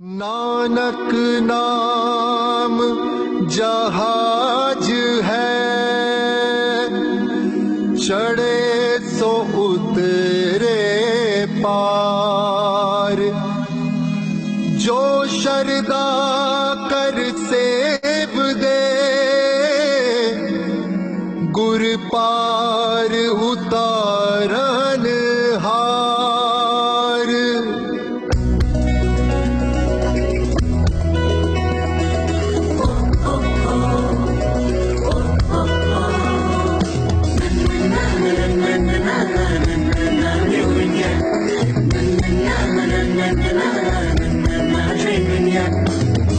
नानक नाम जहाज है, चढ़े सो उतरे पार। जो शरदा कर सेब दे, गुर पार उतारन हार।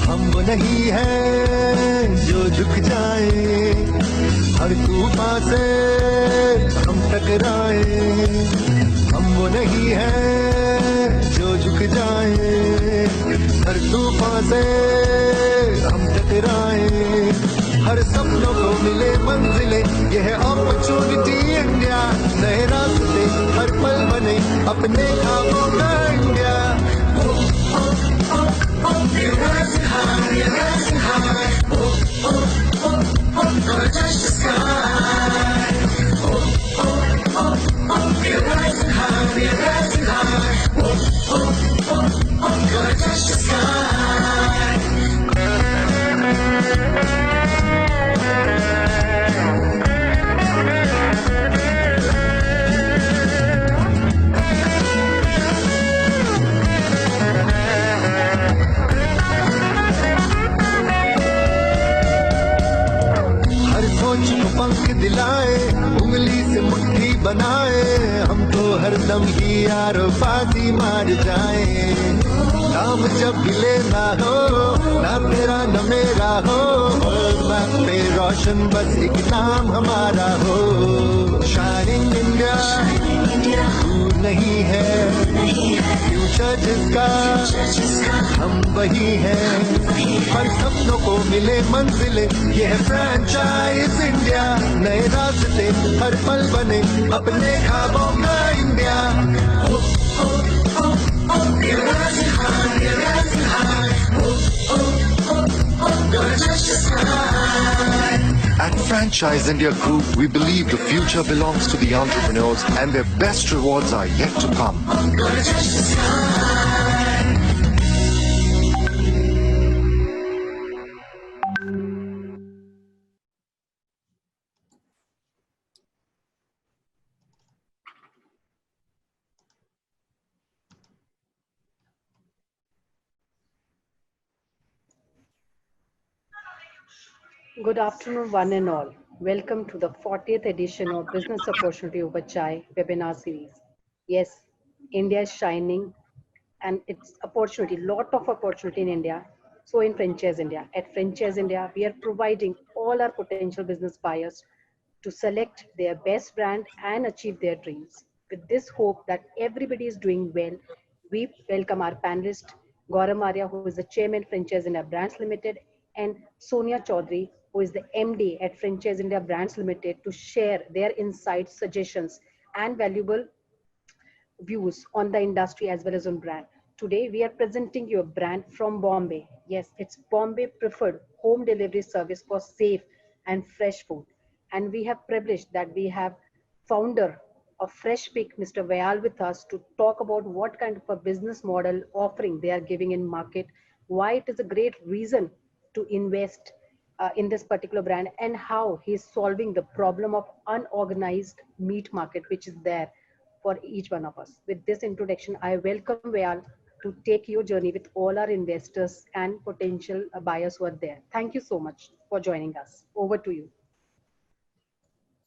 हम वो नहीं है जो झुक जाए, हर तूफान से हम टकराए। हम वो नहीं है जो झुक जाए, हर तूफान से हम टकराए। हर सपनों को मिले मंजिलें, यह अपॉर्चुनिटी इंडिया। नए रास्ते हर पल बने अपने ख्वाबों का India. We're rising high, we're rising high. Oh, oh, oh, oh, gonna touch the sky. Oh, oh, oh, oh, we're rising high, we're rising high. Oh, oh, oh, oh, gonna touch the sky. पंख दिलाए, उंगली से मुट्ठी बनाए, हम तो हरदम ही यार बाजी मार जाए। नाम जब गिले ना हो, ना तेरा न मेरा हो, मैप पे रोशन बस एक नाम हमारा हो। शाइनिंग इंडिया दूर नहीं है, फ्यूचर जिसका हम वही हैं। हर सपनों को मिले मंजिलें, यह फ्रेंचाइज इंडिया। नए रास्ते हर पल बने अपने ख्वाबों का India. We're rising high, we're rising high. Oh, oh, oh, oh, gonna touch the sky. At Franchise India Group, we believe the future belongs to the entrepreneurs and their best rewards are yet to come. Gonna touch the sky. Good afternoon, one and all. Welcome to the 40th edition of Business Opportunity Over Chai webinar series. Yes, India is shining and it's opportunity, lot of opportunity in India. So in Franchise India, at Franchise India, we are providing all our potential business buyers to select their best brand and achieve their dreams. With this hope that everybody is doing well, we welcome our panelist, Gaurav Maria, who is the chairman Franchise India Brands Limited, and Sonia Chaudhary, who is the MD at Franchise India Brands Limited, to share their insights, suggestions, and valuable views on the industry as well as on brand. Today, we are presenting you a brand from Bombay. Yes, it's Bombay preferred home delivery service for safe and fresh food. And we have privileged that we have founder of Fresh Pick, Mr. Vayal, with us to talk about what kind of a business model offering they are giving in market, why it is a great reason to invest in this particular brand, and how he is solving the problem of unorganized meat market which is there for each one of us. With this introduction, I welcome Vayal to take your journey with all our investors and potential buyers who are there. Thank you so much for joining us. Over to you.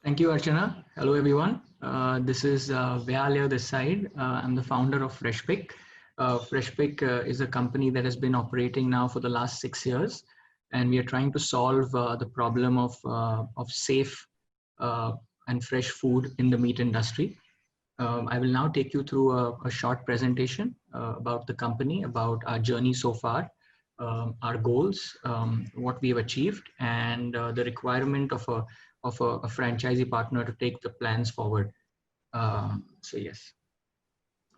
Thank you, Archana. Hello, everyone. This is Vayal here this side. I'm the founder of FreshPick. FreshPick is a company that has been operating now for the last 6 years, and we are trying to solve the problem of safe and fresh food in the meat industry. I will now take you through a short presentation about the company, about our journey so far, our goals, what we have achieved, and the requirement of a franchisee partner to take the plans forward. So yes,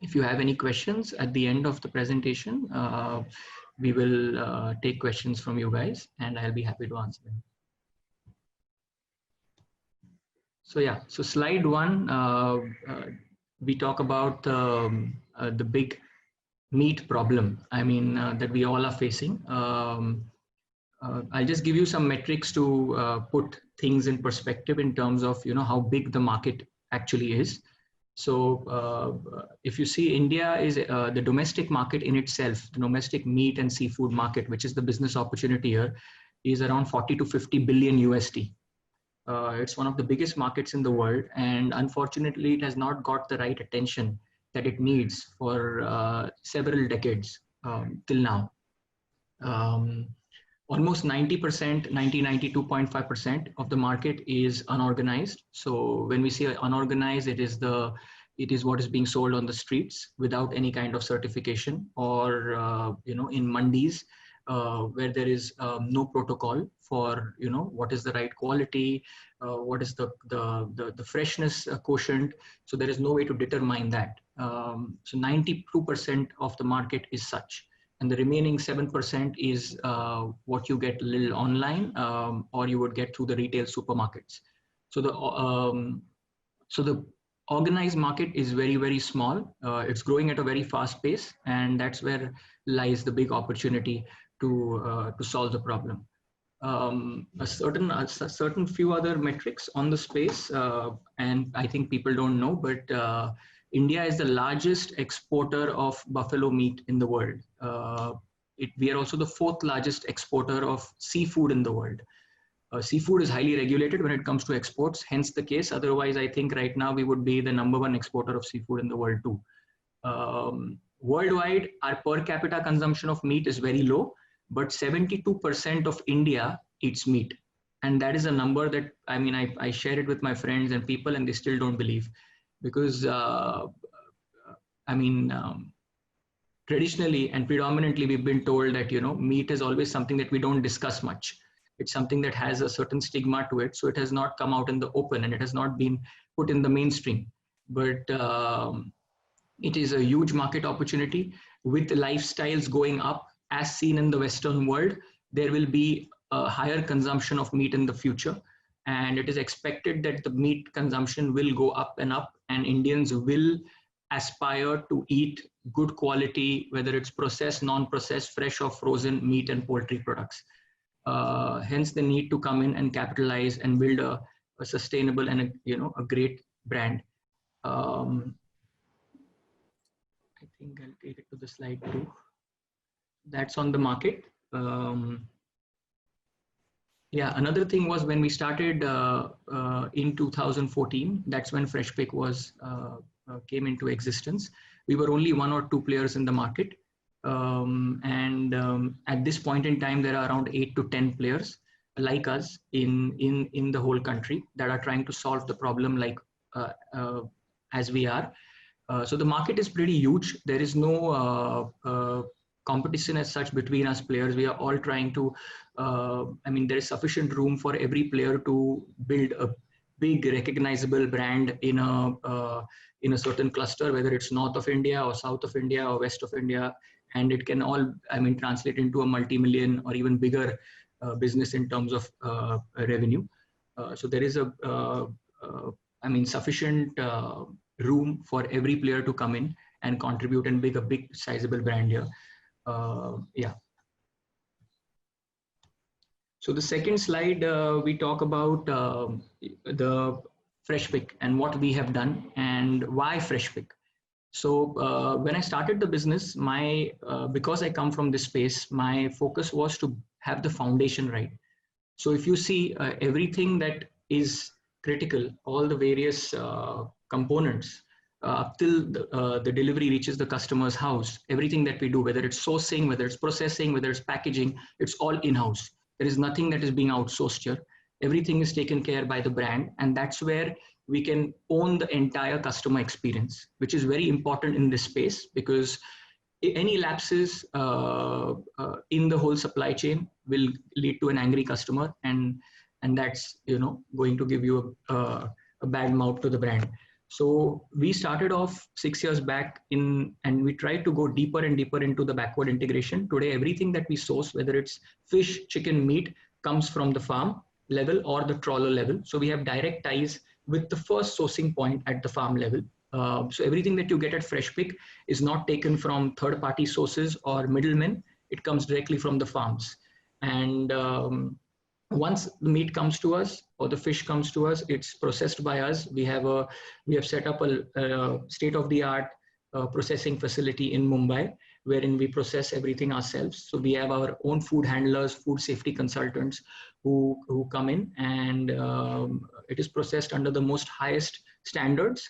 if you have any questions at the end of the presentation, we will take questions from you guys, and I'll be happy to answer them. So yeah, so slide one, we talk about the big meat problem. I mean, that we all are facing. I'll just give you some metrics to put things in perspective in terms of, you know, how big the market actually is. So if you see, India is the domestic market in itself, the domestic meat and seafood market, which is the business opportunity here, is around 40 to 50 billion USD. It's one of the biggest markets in the world, and unfortunately, it has not got the right attention that it needs for several decades till now. Almost 90%, 92.5% of the market is unorganized. So when we say unorganized, it is what is being sold on the streets without any kind of certification, or you know, in mandis, where there is no protocol for, you know, what is the right quality, what is the freshness quotient. So there is no way to determine that. So 92% of the market is such, and the remaining 7% is what you get a little online, or you would get through the retail supermarkets. So the organized market is very, very small. It's growing at a very fast pace, and that's where lies the big opportunity to solve the problem. A certain few other metrics on the space, and I think people don't know, but India is the largest exporter of buffalo meat in the world. We are also the fourth largest exporter of seafood in the world. Seafood is highly regulated when it comes to exports, hence the case. Otherwise, I think right now we would be the #1 exporter of seafood in the world too. Worldwide, our per capita consumption of meat is very low, but 72% of India eats meat. And that is a number that, I mean, I share it with my friends and people, and they still don't believe. Because, traditionally and predominantly, we've been told that, you know, meat is always something that we don't discuss much. It's something that has a certain stigma to it. So it has not come out in the open, and it has not been put in the mainstream. But it is a huge market opportunity. With lifestyles going up, as seen in the Western world, there will be a higher consumption of meat in the future. And it is expected that the meat consumption will go up, and Indians will aspire to eat good quality, whether it's processed, non-processed, fresh or frozen meat and poultry products. Hence the need to come in and capitalize and build a sustainable and a great brand. I think I'll take it to the slide 2. That's on the market. Yeah, another thing was when we started in 2014, that's when Freshpik came into existence. We were only 1 or 2 players in the market. At this point in time, there are around 8 to 10 players like us in the whole country that are trying to solve the problem like as we are. So the market is pretty huge. There is no competition as such between us players. We are all trying to, there is sufficient room for every player to build a big recognizable brand in a certain cluster, whether it's north of India or south of India or west of India. And it can all, translate into a multi-million or even bigger business in terms of revenue. So there is sufficient room for every player to come in and contribute and make a big sizable brand here. Yeah. So the second slide, we talk about the Freshpik and what we have done and why Freshpik. So when I started the business, because I come from this space, my focus was to have the foundation right. So if you see everything that is critical, all the various components up till the delivery reaches the customer's house, everything that we do, whether it's sourcing, whether it's processing, whether it's packaging, it's all in-house. There is nothing that is being outsourced here. Everything is taken care by the brand, and that's where we can own the entire customer experience, which is very important in this space, because any lapses in the whole supply chain will lead to an angry customer, and that's going to give you a bad mouth to the brand. So we started off 6 years back and we tried to go deeper and deeper into the backward integration. Today, everything that we source, whether it's fish, chicken, meat, comes from the farm level or the trawler level. So we have direct ties with the first sourcing point at the farm level. So everything that you get at Freshpick is not taken from third-party sources or middlemen. It comes directly from the farms. And once the meat comes to us or the fish comes to us, it's processed by us. We have set up a state-of-the-art processing facility in Mumbai, wherein we process everything ourselves. So we have our own food handlers, food safety consultants who come in, and it is processed under the most highest standards,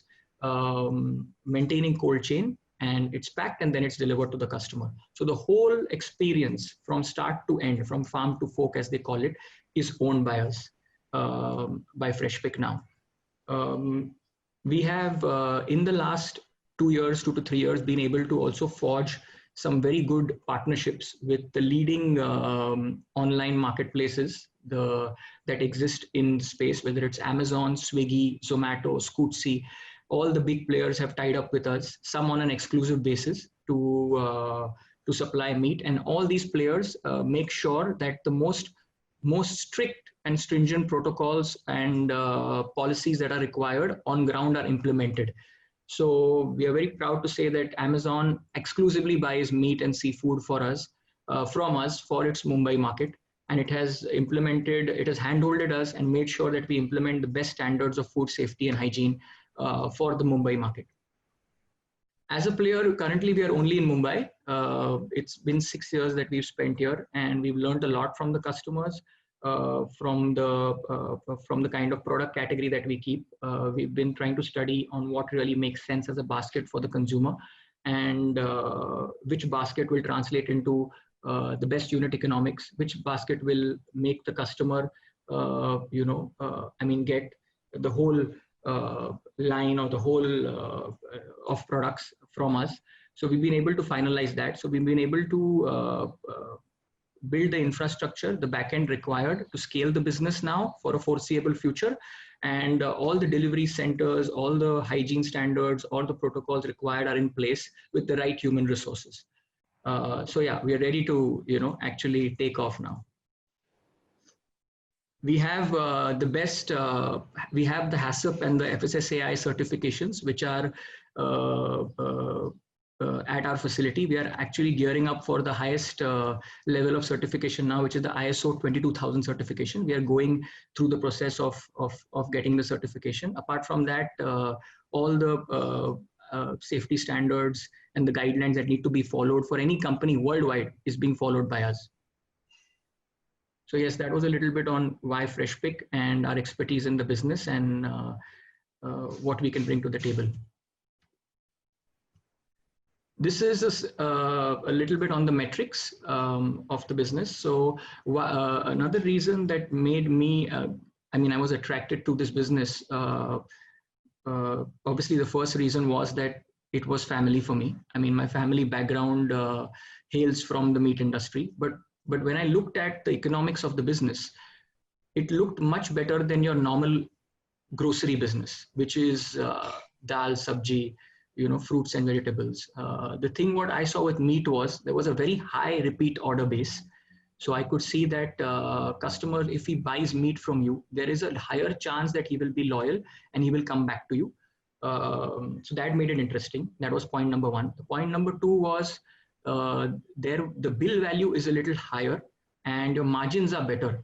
maintaining cold chain, and it's packed and then it's delivered to the customer. So the whole experience from start to end, from farm to fork, as they call it, is owned by us, by Freshpick now. We have, in the last 2 years, 2 to 3 years, been able to also forge some very good partnerships with the leading online marketplaces that exist in space, whether it's Amazon, Swiggy, Zomato, Scootsie. All the big players have tied up with us, some on an exclusive basis to supply meat. And all these players make sure that the most strict and stringent protocols and policies that are required on ground are implemented. So we are very proud to say that Amazon exclusively buys meat and seafood for us, from us for its Mumbai market. And it has handholded us and made sure that we implement the best standards of food safety and hygiene for the Mumbai market. As a player, currently we are only in Mumbai. It's been 6 years that we've spent here, and we've learned a lot from the customers, from the kind of product category that we keep. We've been trying to study on what really makes sense as a basket for the consumer, and which basket will translate into the best unit economics, which basket will make the customer, get the whole line or the whole of products from us. So we've been able to finalize that. So we've been able to build the infrastructure, the backend required to scale the business now for a foreseeable future. And all the delivery centers, all the hygiene standards, all the protocols required are in place with the right human resources. So yeah, we are ready to, actually take off now. We have the best, we have the HACCP and the FSSAI certifications, which are at our facility. We are actually gearing up for the highest level of certification now, which is the ISO 22000 certification. We are going through the process of getting the certification. Apart from that, all the safety standards and the guidelines that need to be followed for any company worldwide is being followed by us. So yes, that was a little bit on why Freshpick and our expertise in the business and what we can bring to the table. This is a little bit on the metrics of the business. So another reason that made me, I was attracted to this business. Obviously, the first reason was that it was family for me. My family background hails from the meat industry, but when I looked at the economics of the business, it looked much better than your normal grocery business, which is dal, sabji, fruits and vegetables. The thing what I saw with meat was there was a very high repeat order base. So I could see that customer, if he buys meat from you, there is a higher chance that he will be loyal and he will come back to you. So that made it interesting. That was point number one. The point number two was the bill value is a little higher and your margins are better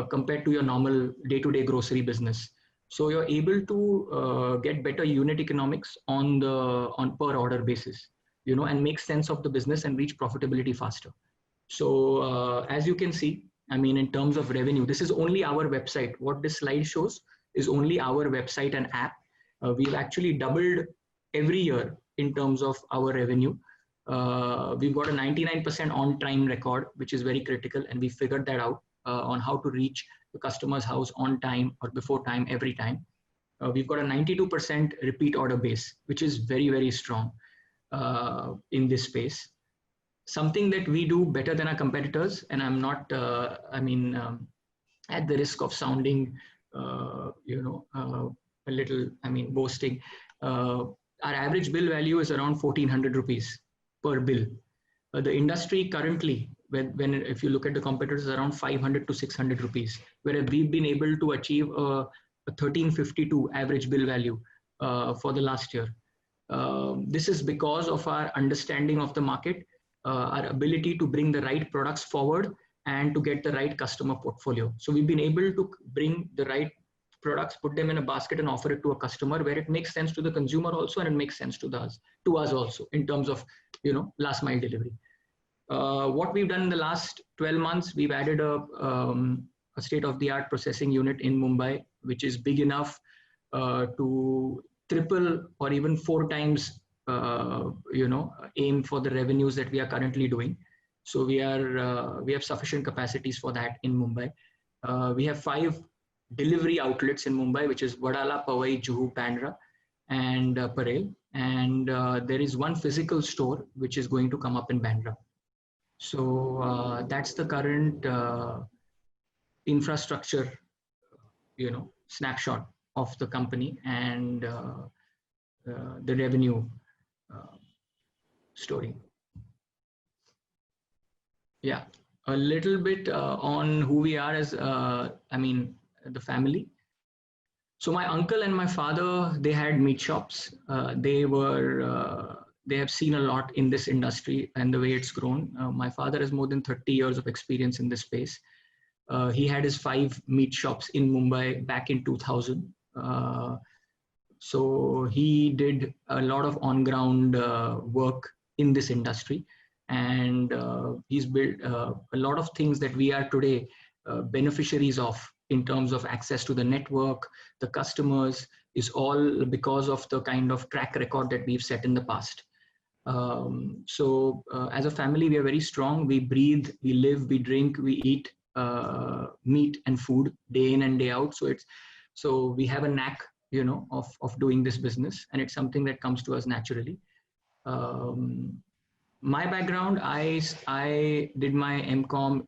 compared to your normal day-to-day grocery business. So you're able to get better unit economics on per order basis, and make sense of the business and reach profitability faster. So as you can see, in terms of revenue, this is only our website. What this slide shows is only our website and app. We've actually doubled every year in terms of our revenue. We've got a 99% on-time record, which is very critical, and we figured that out on how to reach the customer's house on time or before time every time. We've got a 92% repeat order base, which is very, very strong in this space. Something that we do better than our competitors, and I'm not, at the risk of sounding, a little, boasting, Our average bill value is around 1400 rupees per bill. The industry currently, when if you look at the competitors, is around 500 to 600 rupees, where we've been able to achieve a 1352 average bill value for the last year. This is because of our understanding of the market, our ability to bring the right products forward and to get the right customer portfolio. So we've been able to bring the right products, put them in a basket and offer it to a customer where it makes sense to the consumer also, and it makes sense to us also in terms of, you know, last mile delivery. What we've done in the last 12 months, we've added a state-of-the-art processing unit in Mumbai, which is big enough to triple or even 4 times, you know, aim for the revenues that we are currently doing. So we have sufficient capacities for that in Mumbai. We have 5 delivery outlets in Mumbai, which is Wadala, Powai, Juhu, Bandra, and Parel. And there is 1 physical store which is going to come up in Bandra. So that's the current infrastructure, you know, snapshot of the company and the revenue story. Yeah, a little bit on who we are as, the family. So my uncle and my father, they had meat shops. They have seen a lot in this industry and the way it's grown. My father has more than 30 years of experience in this space. He had his 5 meat shops in Mumbai back in 2000. So he did a lot of on-ground work in this industry. And he's built a lot of things that we are today beneficiaries of in terms of access to the network, the customers, is all because of the kind of track record that we've set in the past. So as a family, we are very strong. We breathe, we live, we drink, we eat meat and food day in and day out. So we have a knack, you know, of doing this business, and it's something that comes to us naturally. My background, I did my MCom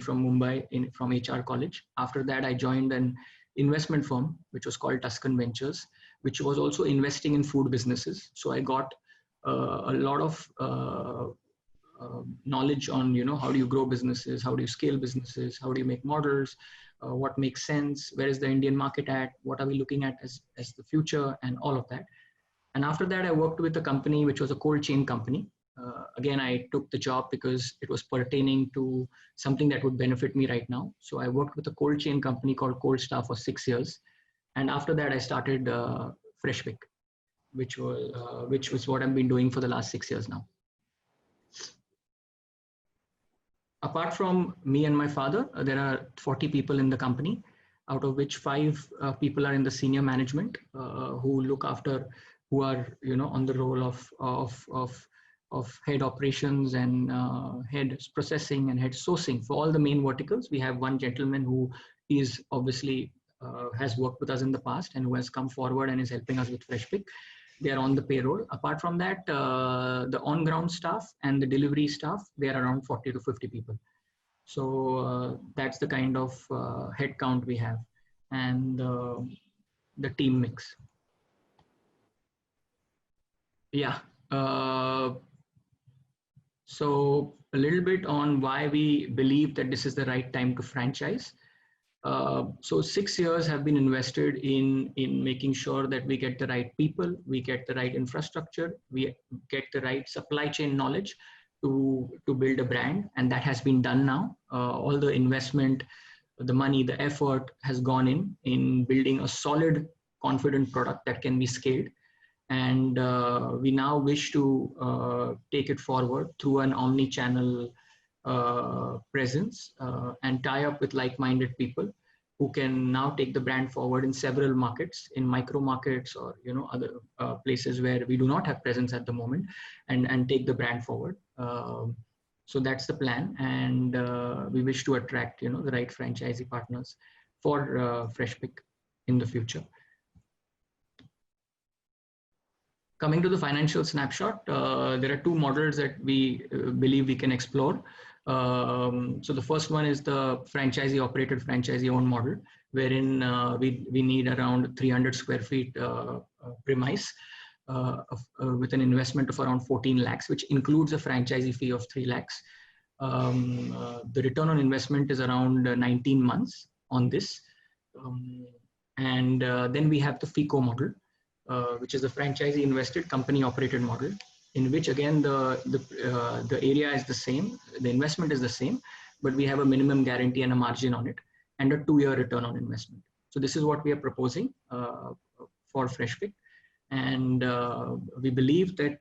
from Mumbai from HR College. After that, I joined an investment firm, which was called Tuscan Ventures, which was also investing in food businesses. So I got a lot of knowledge on, you know, how do you grow businesses, how do you scale businesses, how do you make models, what makes sense, where is the Indian market at, what are we looking at as the future, and all of that. And after that, I worked with a company which was a cold chain company. Again, I took the job because it was pertaining to something that would benefit me right now. So I worked with a cold chain company called Cold Star for 6 years. And after that, I started Freshpick, which was what I've been doing for the last 6 years now. Apart from me and my father, there are 40 people in the company, out of which 5 people are in the senior management who look after, who are, you know, on the role of head operations and head processing and head sourcing for all the main verticals. We have 1 gentleman who is obviously has worked with us in the past and who has come forward and is helping us with Freshpick. They are on the payroll. Apart from that, the on-ground staff and the delivery staff, they are around 40 to 50 people. So that's the kind of head count we have, and the team mix. Yeah. So a little bit on why we believe that this is the right time to franchise. So 6 years have been invested in making sure that we get the right people, we get the right infrastructure, we get the right supply chain knowledge to build a brand. And that has been done now. All the investment, the money, the effort has gone in building a solid, confident product that can be scaled. And we now wish to take it forward through an omni-channel presence and tie up with like-minded people who can now take the brand forward in several markets, in micro markets, or, you know, other places where we do not have presence at the moment, and take the brand forward. So that's the plan, and we wish to attract, you know, the right franchisee partners for Freshpick in the future. Coming to the financial snapshot, there are 2 models that we believe we can explore. So the first one is the franchisee operated, franchisee owned model, wherein we need around 300 square feet premise with an investment of around 14 lakhs, which includes a franchisee fee of 3 lakhs. The return on investment is around 19 months on this. And then we have the FICO model, which is a franchisee invested company operated model, in which again the area is the same, the investment is the same, but we have a minimum guarantee and a margin on it, and a 2-year return on investment. So this is what we are proposing for Freshpik, and we believe that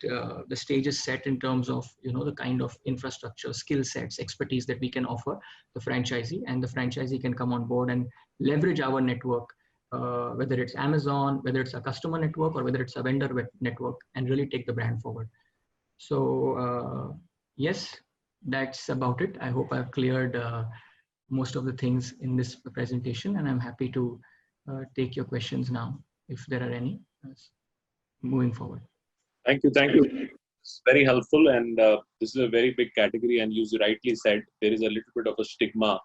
the stage is set in terms of the kind of infrastructure, skill sets, expertise that we can offer the franchisee, and the franchisee can come on board and leverage our network, whether it's Amazon, whether it's a customer network, or whether it's a vendor network, and really take the brand forward. So yes, that's about it. I hope I've cleared most of the things in this presentation, and I'm happy to take your questions now, if there are any, moving forward. Thank you. It's very helpful, and this is a very big category, and you rightly said there is a little bit of a stigma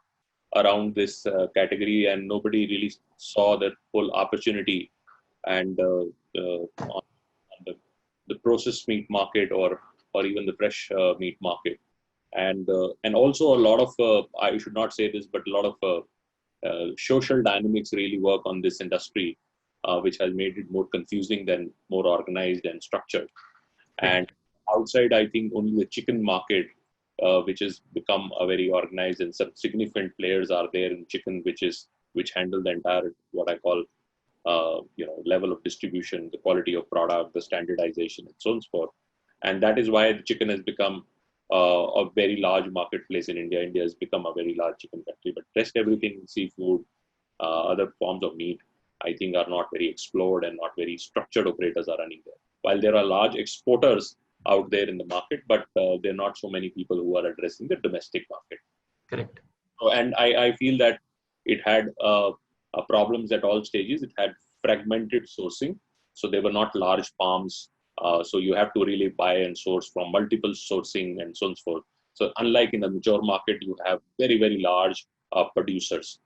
around this category, and nobody really saw that full opportunity and on the processed meat market or even the fresh meat market, and also a lot of I should not say this, but a lot of social dynamics really work on this industry, which has made it more confusing than more organized and structured. And outside, I think only the chicken market, which has become a very organized, and some significant players are there in chicken, which handle the entire, what I call, level of distribution, the quality of product, the standardization, and so on and so forth. And that is why the chicken has become a very large marketplace in India. India has become a very large chicken country, but rest everything, seafood, other forms of meat, I think are not very explored, and not very structured operators are running there. While there are large exporters out there in the market, but there are not so many people who are addressing the domestic market. Correct. So, and I feel that it had problems at all stages. It had fragmented sourcing. So there were not large farms. So you have to really buy and source from multiple sourcing and so on and so forth. So unlike in the mature market, you have very, very large producers.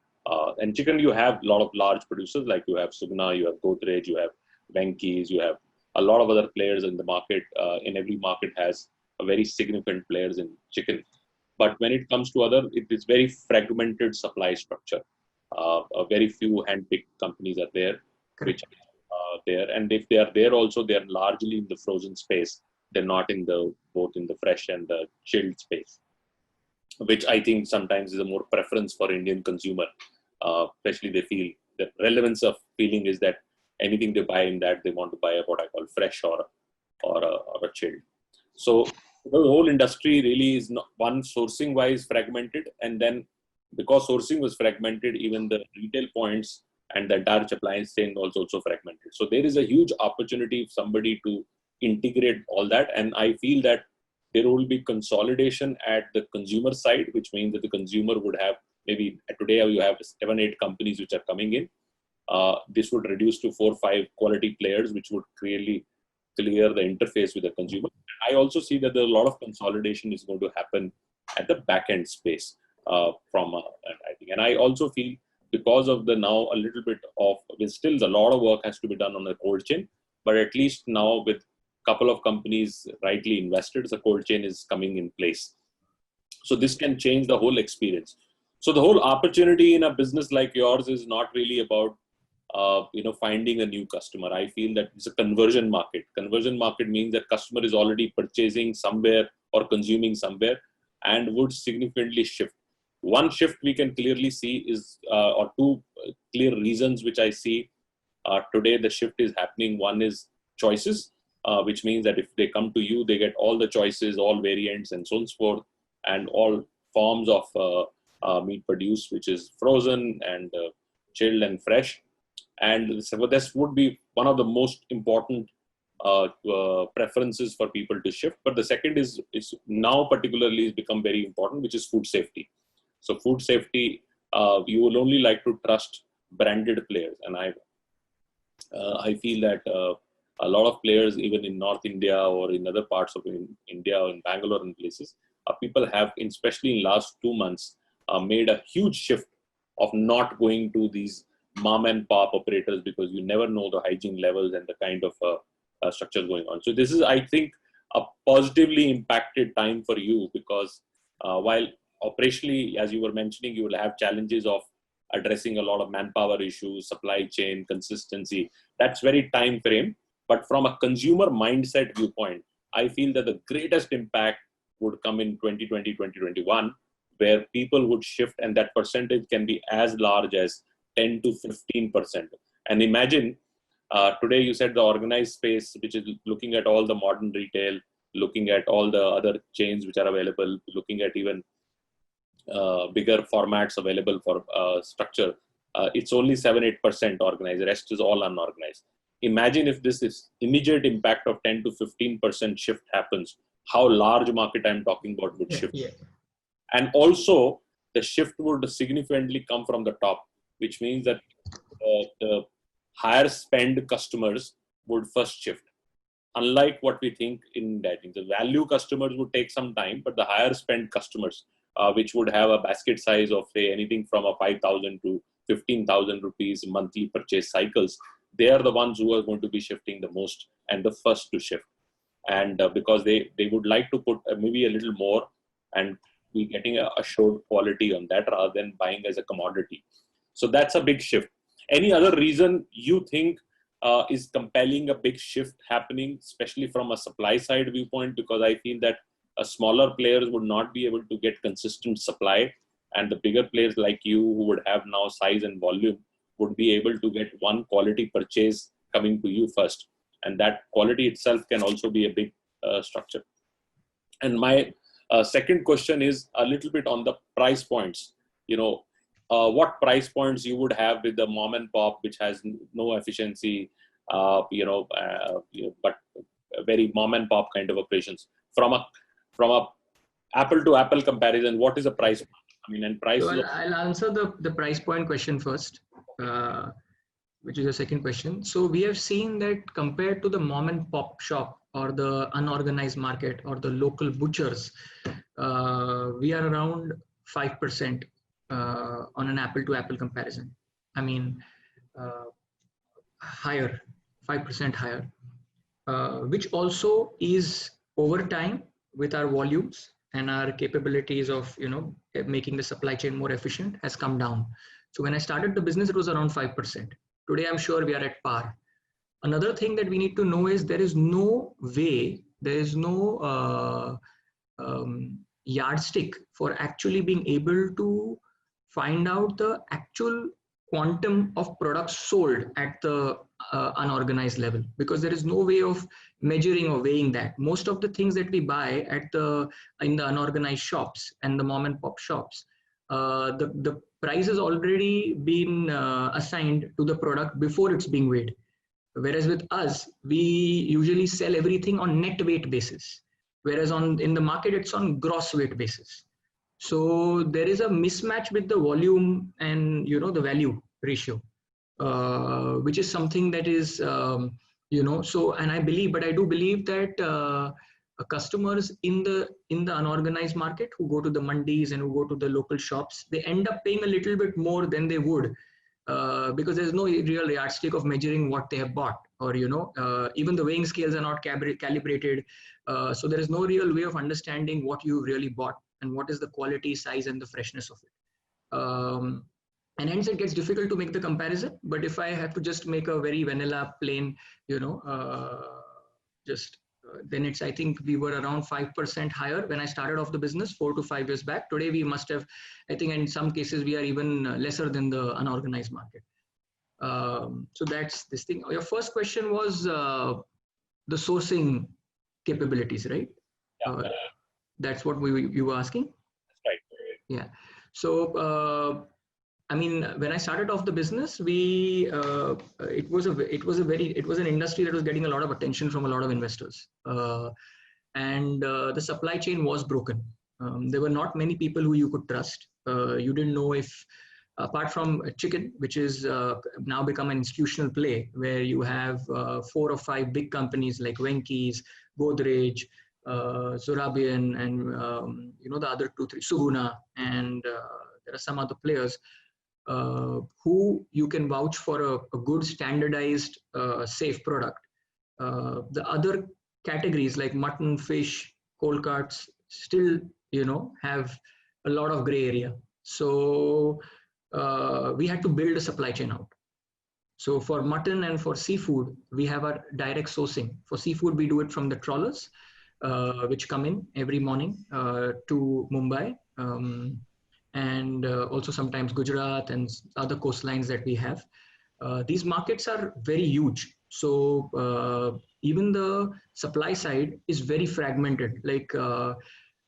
And chicken, you have a lot of large producers, like you have Sugna, you have Godrej, you have Venky's, you have a lot of other players in the market. In every market has a very significant players in chicken. But when it comes to other, it is very fragmented supply structure. A very few hand-picked companies are there, which are there. And if they are there also, they are largely in the frozen space. They're not in both in the fresh and the chilled space, which I think sometimes is a more preference for Indian consumer. Especially they feel the relevance of feeling is that anything they buy in that, they want to buy what I call fresh or a chilled. So the whole industry really is not, one, sourcing wise fragmented, and then because sourcing was fragmented, even the retail points and the entire supply chain was also fragmented. So there is a huge opportunity for somebody to integrate all that, and I feel that there will be consolidation at the consumer side, which means that the consumer would have maybe today you have 7-8 companies which are coming in. This would reduce to 4-5 quality players, which would clearly clear the interface with the consumer. I also see that there a lot of consolidation is going to happen at the back end space I think, and I also feel because of the now a little bit of, still a lot of work has to be done on the cold chain, but at least now with a couple of companies rightly invested, the cold chain is coming in place. So this can change the whole experience. So the whole opportunity in a business like yours is not really about finding a new customer. I feel that it's a conversion market. Conversion market means that customer is already purchasing somewhere or consuming somewhere and would significantly shift. One shift we can clearly see is, or two clear reasons which I see today the shift is happening. One is choices, which means that if they come to you, they get all the choices, all variants and so on and so forth, and all forms of meat produced, which is frozen and chilled and fresh. And so this would be one of the most important preferences for people to shift. But the second is now particularly has become very important, which is food safety. So food safety, you will only like to trust branded players. And I feel that a lot of players, even in North India or in other parts of India or in Bangalore and places, people have, especially in last 2 months, made a huge shift of not going to these mom and pop operators, because you never know the hygiene levels and the kind of structures going on. So this is, I think, a positively impacted time for you, because while operationally, as you were mentioning, you will have challenges of addressing a lot of manpower issues, supply chain, consistency. That's very time frame. But from a consumer mindset viewpoint, I feel that the greatest impact would come in 2020, 2021, where people would shift, and that percentage can be as large as 10 to 15%. And imagine, today you said the organized space, which is looking at all the modern retail, looking at all the other chains which are available, looking at even bigger formats available for structure, it's only 7-8% organized. The rest is all unorganized. Imagine if this is immediate impact of 10 to 15% shift happens, how large market I'm talking about would shift. Yeah. And also the shift would significantly come from the top, which means that the higher spend customers would first shift. Unlike what we think in that, the value customers would take some time, but the higher spend customers, which would have a basket size of say anything from a 5,000 to 15,000 rupees monthly purchase cycles, they are the ones who are going to be shifting the most and the first to shift. And because they would like to put maybe a little more and be getting a assured quality on that rather than buying as a commodity. So that's a big shift. Any other reason you think is compelling a big shift happening, especially from a supply side viewpoint? Because I feel that smaller players would not be able to get consistent supply, and the bigger players like you, who would have now size and volume, would be able to get one quality purchase coming to you first. And that quality itself can also be a big structure. And my second question is a little bit on the price points. What price points you would have with the mom and pop, which has no efficiency, but very mom and pop kind of operations. From a apple to apple comparison, what is the price? I mean, and price. So I'll answer the price point question first, which is the second question. So we have seen that compared to the mom and pop shop or the unorganized market or the local butchers, we are around 5% on an apple to apple comparison. I mean, higher, 5% higher, which also is over time with our volumes and our capabilities of, making the supply chain more efficient has come down. So when I started the business, it was around 5%. Today, I'm sure we are at par. Another thing that we need to know is there is no way, there is no yardstick for actually being able to find out the actual quantum of products sold at the unorganized level, because there is no way of measuring or weighing that. Most of the things that we buy in the unorganized shops and the mom and pop shops, the price has already been assigned to the product before it's being weighed. Whereas with us, we usually sell everything on net weight basis, whereas in the market, it's on gross weight basis. So there is a mismatch with the volume and, the value ratio, which is something that is, and I do believe that customers in the unorganized market who go to the mandis and who go to the local shops, they end up paying a little bit more than they would, because there's no real yardstick of measuring what they have bought, or, even the weighing scales are not calibrated. So there is no real way of understanding what you really bought and what is the quality, size, and the freshness of it. And hence it gets difficult to make the comparison. But if I have to just make a very vanilla plain, then I think we were around 5% higher when I started off the business 4 to 5 years back. Today we must have, I think in some cases we are even lesser than the unorganized market. So that's this thing. Your first question was the sourcing capabilities, right? Yeah. That's what you were asking? That's right. Yeah. So, when I started off the business, it was an industry that was getting a lot of attention from a lot of investors, and the supply chain was broken. There were not many people who you could trust. You didn't know if, apart from chicken, which is now become an institutional play, where you have 4 or 5 big companies like Venky's, Godrej, Zorabian, and the other 2, 3, Suguna, and there are some other players. who you can vouch for a good standardized safe product. The other categories like mutton, fish, cold cuts still, have a lot of gray area. So we had to build a supply chain out. So for mutton and for seafood, we have our direct sourcing. For seafood, we do it from the trawlers, which come in every morning to Mumbai, and also sometimes Gujarat and other coastlines that we have. These markets are very huge. So even the supply side is very fragmented,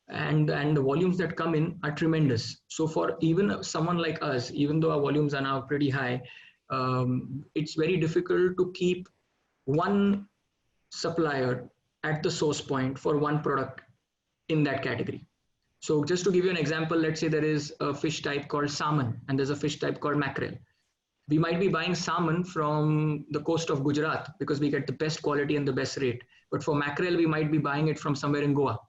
and the volumes that come in are tremendous. So for even someone like us, even though our volumes are now pretty high, it's very difficult to keep one supplier at the source point for one product in that category. So just to give you an example, let's say there is a fish type called salmon and there's a fish type called mackerel. We might be buying salmon from the coast of Gujarat because we get the best quality and the best rate. But for mackerel, we might be buying it from somewhere in Goa,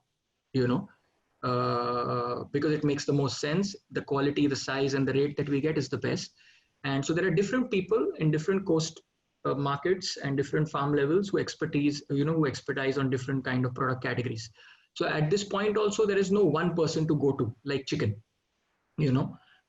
because it makes the most sense. The quality, the size, and the rate that we get is the best. And so there are different people in different coast markets and different farm levels who expertise on different kind of product categories. So at this point also, there is no one person to go to like chicken,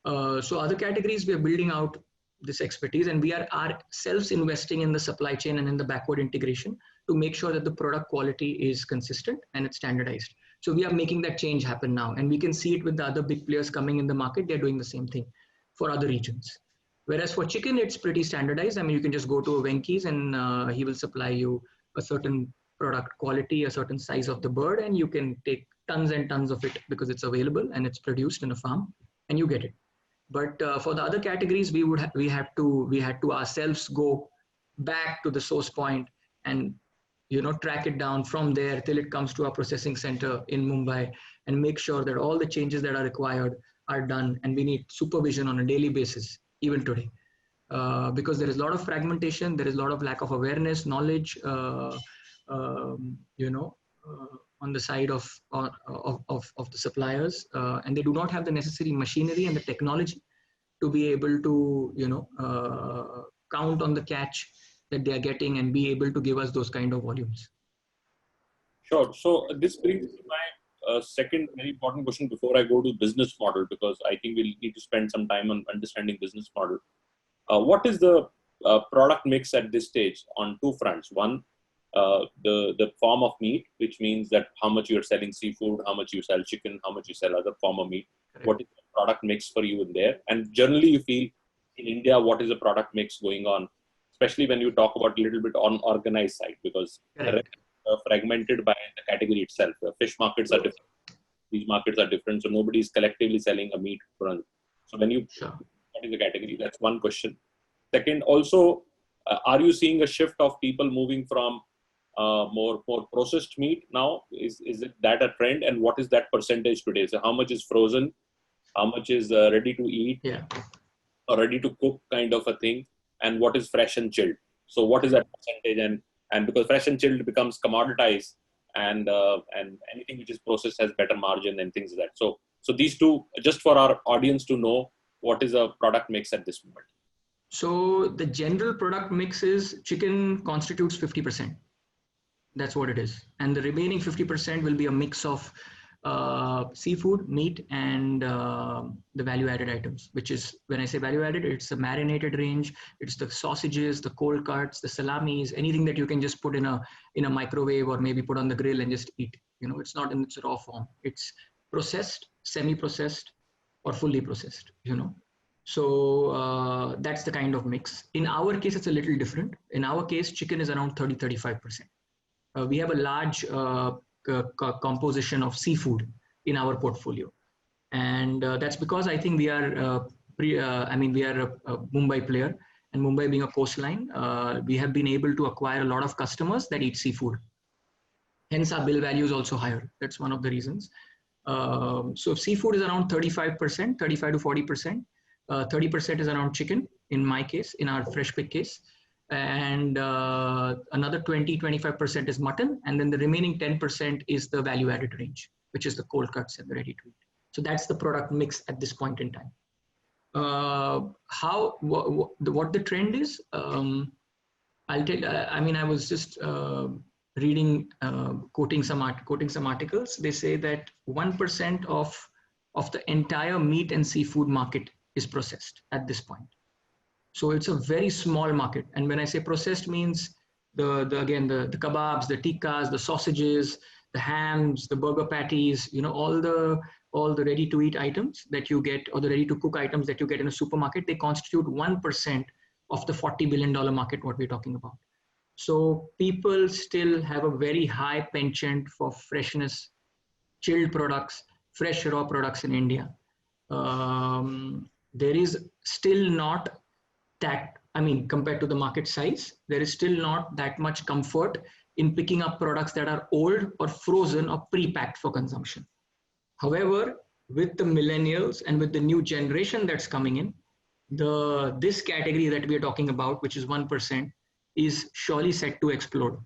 So other categories, we are building out this expertise, and we are ourselves investing in the supply chain and in the backward integration to make sure that the product quality is consistent and it's standardized. So we are making that change happen now, and we can see it with the other big players coming in the market. They're doing the same thing for other regions. Whereas for chicken, it's pretty standardized. I mean, you can just go to a Venky's and he will supply you a certain product quality, a certain size of the bird, and you can take tons and tons of it because it's available and it's produced in a farm, and you get it. But for the other categories, we had to ourselves go back to the source point and track it down from there till it comes to our processing center in Mumbai, and make sure that all the changes that are required are done. And we need supervision on a daily basis, even today, because there is a lot of fragmentation, there is a lot of lack of awareness, knowledge, on the side of the suppliers, and they do not have the necessary machinery and the technology to be able to count on the catch that they are getting and be able to give us those kind of volumes. Sure. So this brings to my second very important question before I go to business model, because I think we'll need to spend some time on understanding business model. What is the product mix at this stage on two fronts? One, the form of meat, which means that how much you're selling seafood, how much you sell chicken, how much you sell other form of meat. Correct. What is the product mix for you in there? And generally you feel in India, what is the product mix going on, especially when you talk about a little bit on organized side, because they're fragmented by the category itself. The fish markets are different. These markets are different. So nobody is collectively selling a meat product. So when you, what is the category? That's one question. Second, also, are you seeing a shift of people moving from more processed meat now? Is it that a trend, and what is that percentage today? So how much is frozen, how much is ready to eat, or ready to cook kind of a thing, and what is fresh and chilled? So what is that percentage? And because fresh and chilled becomes commoditized, and anything which is processed has better margin and things like that. So these two, just for our audience to know, what is a product mix at this moment? So the general product mix is chicken constitutes 50%. That's what it is. And the remaining 50% will be a mix of seafood, meat, and the value-added items, which is, when I say value-added, it's the marinated range, it's the sausages, the cold cuts, the salamis, anything that you can just put in a microwave or maybe put on the grill and just eat. It's not in its raw form. It's processed, semi-processed, or fully processed, So that's the kind of mix. In our case, it's a little different. In our case, chicken is around 30-35%. We have a large composition of seafood in our portfolio, and that's because I think we are we are a Mumbai player, and Mumbai being a coastline, we have been able to acquire a lot of customers that eat seafood. Hence, our bill value is also higher. That's one of the reasons. So seafood is around 35%, 35 to 40%. 30% is around chicken in my case, in our Fresh Pick case. And another 20-25% is mutton, and then the remaining 10% is the value-added range, which is the cold cuts and the ready-to-eat. So that's the product mix at this point in time. What the trend is, I'll tell. I mean, I was just reading, quoting some articles. They say that 1% of the entire meat and seafood market is processed at this point. So it's a very small market. And when I say processed, means the kebabs, the tikkas, the sausages, the hams, the burger patties, you know, all the ready to eat items that you get, or the ready to cook items that you get in a supermarket, they constitute 1% of the $40 billion market, what we're talking about. So people still have a very high penchant for freshness, chilled products, fresh raw products in India. There is still not that, I mean, compared to the market size, there is still not that much comfort in picking up products that are old or frozen or pre-packed for consumption. However, with the millennials and with the new generation that's coming in, this category that we are talking about, which is 1%, is surely set to explode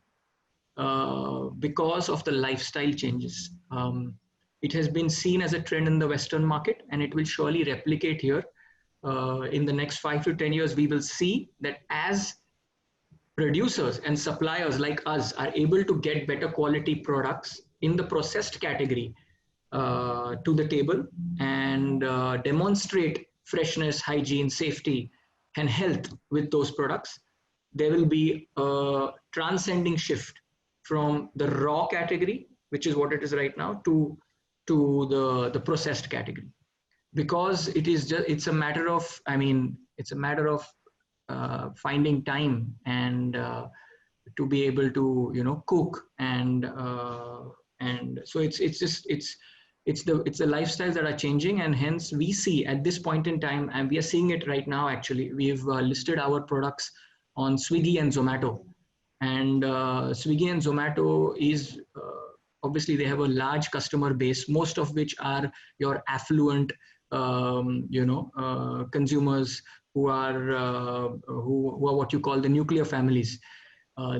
because of the lifestyle changes. It has been seen as a trend in the Western market, and it will surely replicate here. In the next 5 to 10 years, we will see that as producers and suppliers like us are able to get better quality products in the processed category to the table and demonstrate freshness, hygiene, safety, and health with those products, there will be a transcending shift from the raw category, which is what it is right now, to the processed category. Because it's a matter of, I mean, it's a matter of finding time and to be able to, you know, cook, and so it's the lifestyles that are changing, and hence we see at this point in time, and we are seeing it right now. Actually, we've listed our products on Swiggy and Zomato, and Swiggy and Zomato is obviously they have a large customer base, most of which are your affluent consumers who are what you call the nuclear families.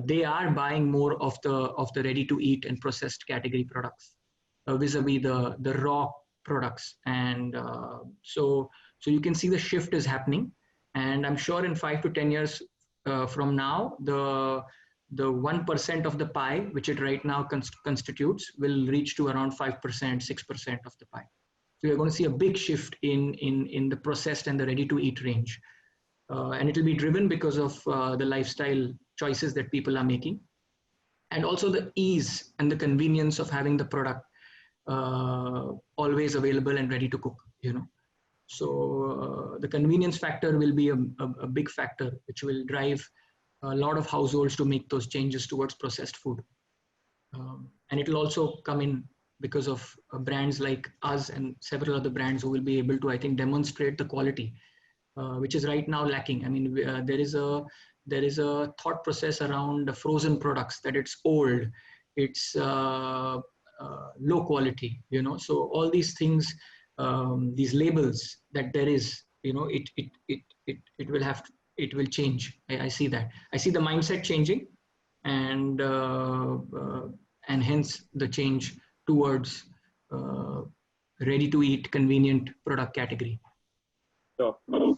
They are buying more of the ready to eat and processed category products vis-a-vis the raw products, and so you can see the shift is happening, and I'm sure in 5 to 10 years from now, the 1% of the pie, which it right now constitutes, will reach to around 5%, 6% of the pie. So you're going to see a big shift in the processed and the ready-to-eat range. And it will be driven because of the lifestyle choices that people are making. And also the ease and the convenience of having the product always available and ready to cook, you know. So the convenience factor will be a big factor, which will drive a lot of households to make those changes towards processed food. And it will also come in because of brands like us and several other brands who will be able to, I think, demonstrate the quality, which is right now lacking. I mean, there is a thought process around the frozen products that it's old, it's low quality, you know. So all these things, these labels that there is, you know, it will change. I see that. I see the mindset changing, and hence the change towards ready-to-eat, convenient product category. Sure. Very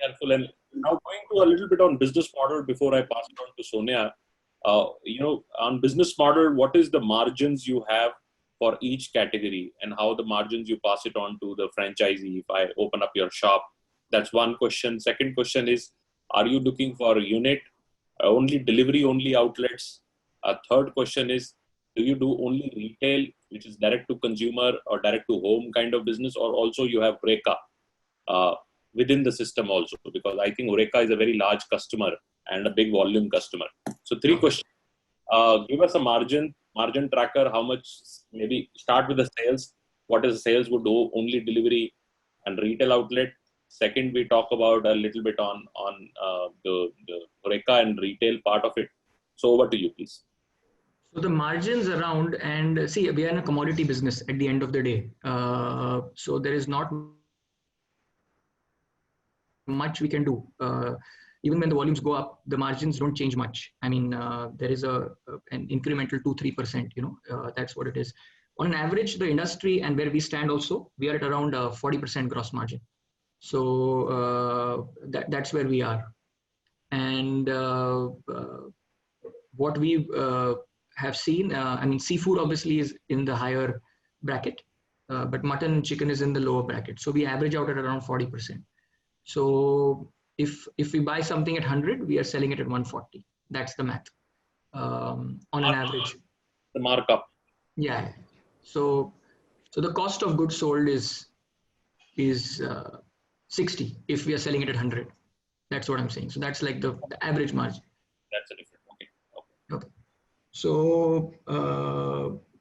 helpful. And now going to a little bit on business model before I pass it on to Sonia. You know, on business model, what is the margins you have for each category, and how the margins you pass it on to the franchisee if I open up your shop? That's one question. Second question is, are you looking for a unit, only delivery only outlets? A third question is, do you do only retail, which is direct to consumer or direct to home kind of business, or also you have Horeca within the system also? Because I think Horeca is a very large customer and a big volume customer. So 3 questions. Give us a margin tracker. How much? Maybe start with the sales. What is the sales would do only delivery and retail outlet? Second, we talk about a little bit on the Horeca and retail part of it. So over to you, please. So the margins around, and see, we are in a commodity business at the end of the day. So there is not much we can do. Even when the volumes go up, the margins don't change much. I mean, there is an incremental 2-3%, you know, that's what it is. On average, the industry and where we stand also, we are at around 40% gross margin. So that's where we are. And what we have seen, I mean, seafood obviously is in the higher bracket, but mutton and chicken is in the lower bracket. So we average out at around 40%. So if we buy something at 100, we are selling it at 140. That's the math on an average. The markup. Yeah. So the cost of goods sold is 60 if we are selling it at 100. That's what I'm saying. So that's like the average margin. That's a different. Okay. So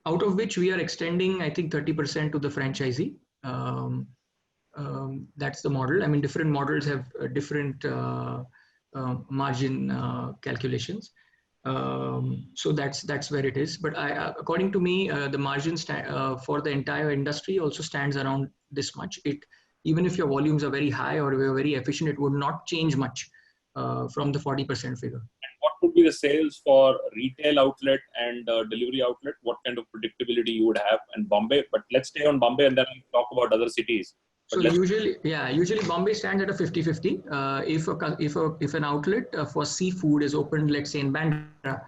out of which we are extending, I think 30% to the franchisee. That's the model. I mean, different models have different margin calculations. So that's where it is. But according to me, the margin for the entire industry also stands around this much. Even if your volumes are very high or we're very efficient, it would not change much from the 40% figure. And what would be the sales for retail outlet and delivery outlet? What kind of predictability you would have in Bombay? But let's stay on Bombay and then we'll talk about other cities. But so usually Bombay stands at a 50-50. If an outlet for seafood is opened, let's say in Bandra,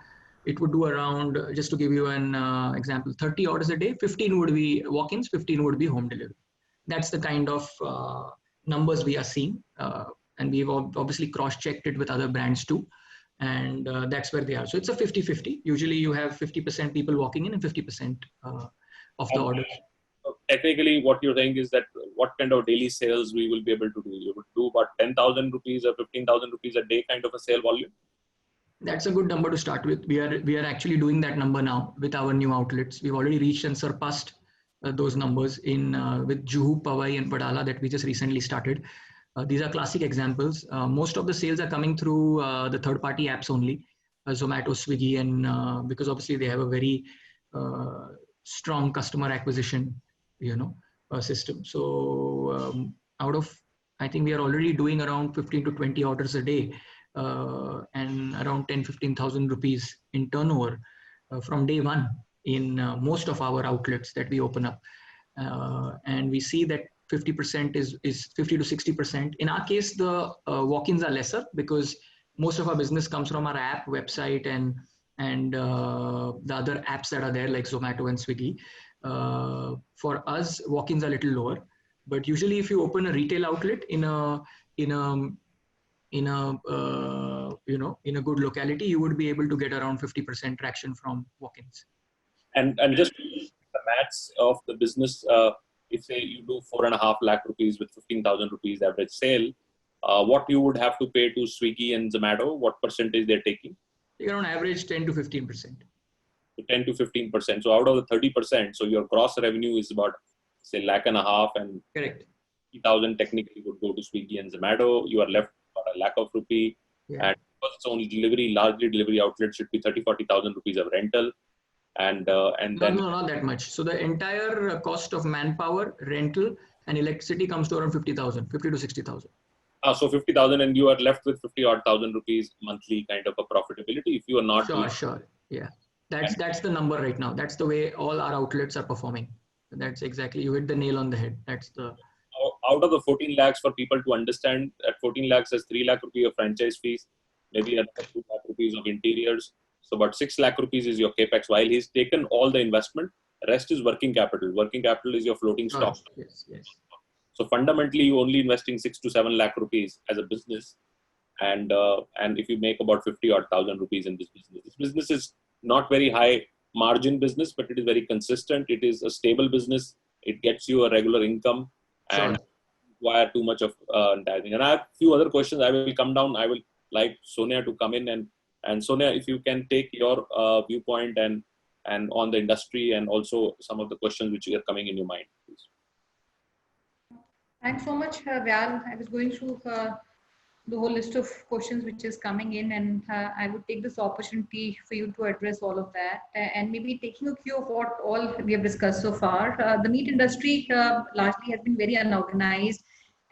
it would do around, just to give you an example, 30 orders a day. 15 would be walk-ins, 15 would be home delivery. That's the kind of numbers we are seeing. And we've obviously cross-checked it with other brands too. And that's where they are. So it's a 50-50. Usually you have 50% people walking in and 50% of the orders. So technically, what you're saying is that what kind of daily sales we will be able to do? You would do about 10,000 rupees or 15,000 rupees a day kind of a sale volume? That's a good number to start with. We are actually doing that number now with our new outlets. We've already reached and surpassed those numbers with Juhu, Powai and Padala that we just recently started. These are classic examples. Most of the sales are coming through the third-party apps only, Zomato, Swiggy, and because obviously they have a very strong customer acquisition, system. So I think we are already doing around 15 to 20 orders a day and around 10,000-15,000 rupees in turnover from day one in most of our outlets that we open up. And we see that 50% is 50 to 60%. In our case, the walk-ins are lesser because most of our business comes from our app, website, and the other apps that are there like Zomato and Swiggy. For us, walk-ins are a little lower. But usually, if you open a retail outlet in a good locality, you would be able to get around 50% traction from walk-ins. And just the maths of the business. If say you do 4.5 lakh rupees with 15,000 rupees average sale, what you would have to pay to Swiggy and Zomato, what percentage they're taking? You're on average 10 to 15%. So 10 to 15%. So out of the 30%, so your gross revenue is about say 1.5 lakh, and correct. 50,000 technically would go to Swiggy and Zomato. You are left about 1 lakh rupees. Yeah. And because it's only delivery, largely delivery outlets should be 30,000-40,000 rupees of rental. And then no, not that much. So the entire cost of manpower, rental, and electricity comes to around 50 to 60,000. So 50,000, and you are left with 50,000 rupees monthly kind of a profitability. If you are not sure, yeah, that's the number right now. That's the way all our outlets are performing. That's exactly, you hit the nail on the head. That's the out of the 14 lakhs for people to understand. At 14 lakhs, there's 3 lakh rupees of franchise fees, maybe at 2 lakh rupees of interiors. So about 6 lakh rupees is your capex. While he's taken all the investment, rest is working capital. Working capital is your floating stock. Yes. So fundamentally, you're only investing 6 to 7 lakh rupees as a business. And if you make about 50,000 rupees in this business is not very high margin business, but it is very consistent. It is a stable business. It gets you a regular income and require too much of advertising. And I have a few other questions. I will come down. I will like Sonia to come in and Sonia, if you can take your viewpoint and on the industry and also some of the questions which are coming in your mind, please. Thanks so much, Vyal. I was going through the whole list of questions which is coming in, and I would take this opportunity for you to address all of that and maybe taking a cue of what all we have discussed so far. The meat industry largely has been very unorganized,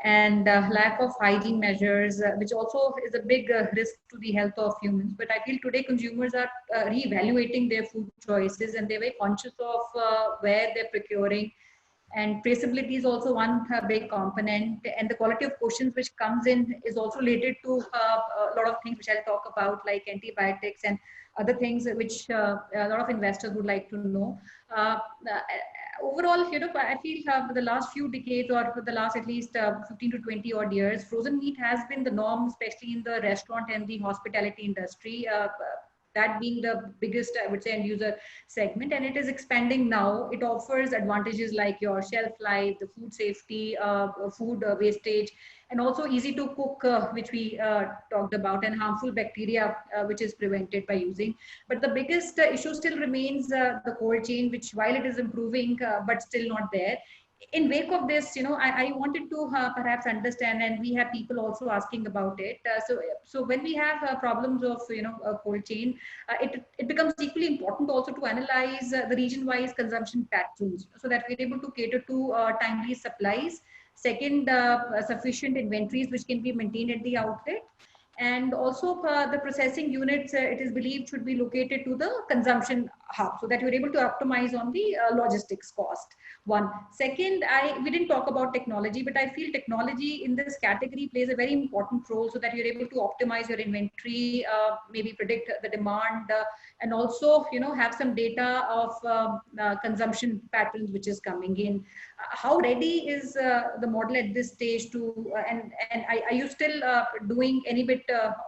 and lack of hygiene measures, which also is a big risk to the health of humans. But I feel today consumers are reevaluating their food choices, and they're very conscious of where they're procuring And traceability is also one big component, and the quality of questions which comes in is also related to a lot of things which I'll talk about, like antibiotics and other things which a lot of investors would like to know. Overall, I feel for the last few decades, or for the last at least 15 to 20 odd years, frozen meat has been the norm, especially in the restaurant and the hospitality industry. That being the biggest, I would say, end user segment, and it is expanding now. It offers advantages like your shelf life, the food safety, food wastage, and also easy to cook, which we talked about, and harmful bacteria, which is prevented by using. But the biggest issue still remains the cold chain, which while it is improving, but still not there. In wake of this, I wanted to perhaps understand, and we have people also asking about it. So when we have problems of a cold chain, it becomes equally important also to analyze the region-wise consumption patterns, so that we're able to cater to timely supplies. Second, sufficient inventories which can be maintained at the outlet. And also the processing units, it is believed, should be located to the consumption hub, so that you're able to optimize on the logistics cost. One. Second, we didn't talk about technology, but I feel technology in this category plays a very important role, so that you're able to optimize your inventory, maybe predict the demand, and also have some data of consumption patterns which is coming in. How ready is the model at this stage to, and are you still doing any bit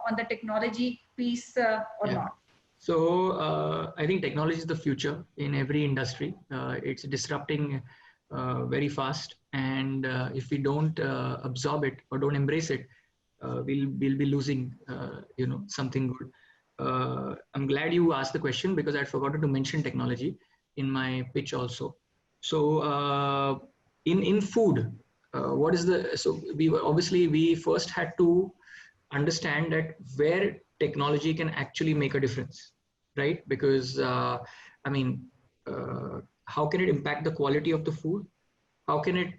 on the technology piece or not? So I think technology is the future in every industry. It's disrupting very fast, and if we don't absorb it or don't embrace it, we'll be losing something good. I'm glad you asked the question, because I'd forgotten to mention technology in my pitch also. So in food, we first had to understand that where technology can actually make a difference, right? Because how can it impact the quality of the food? How can it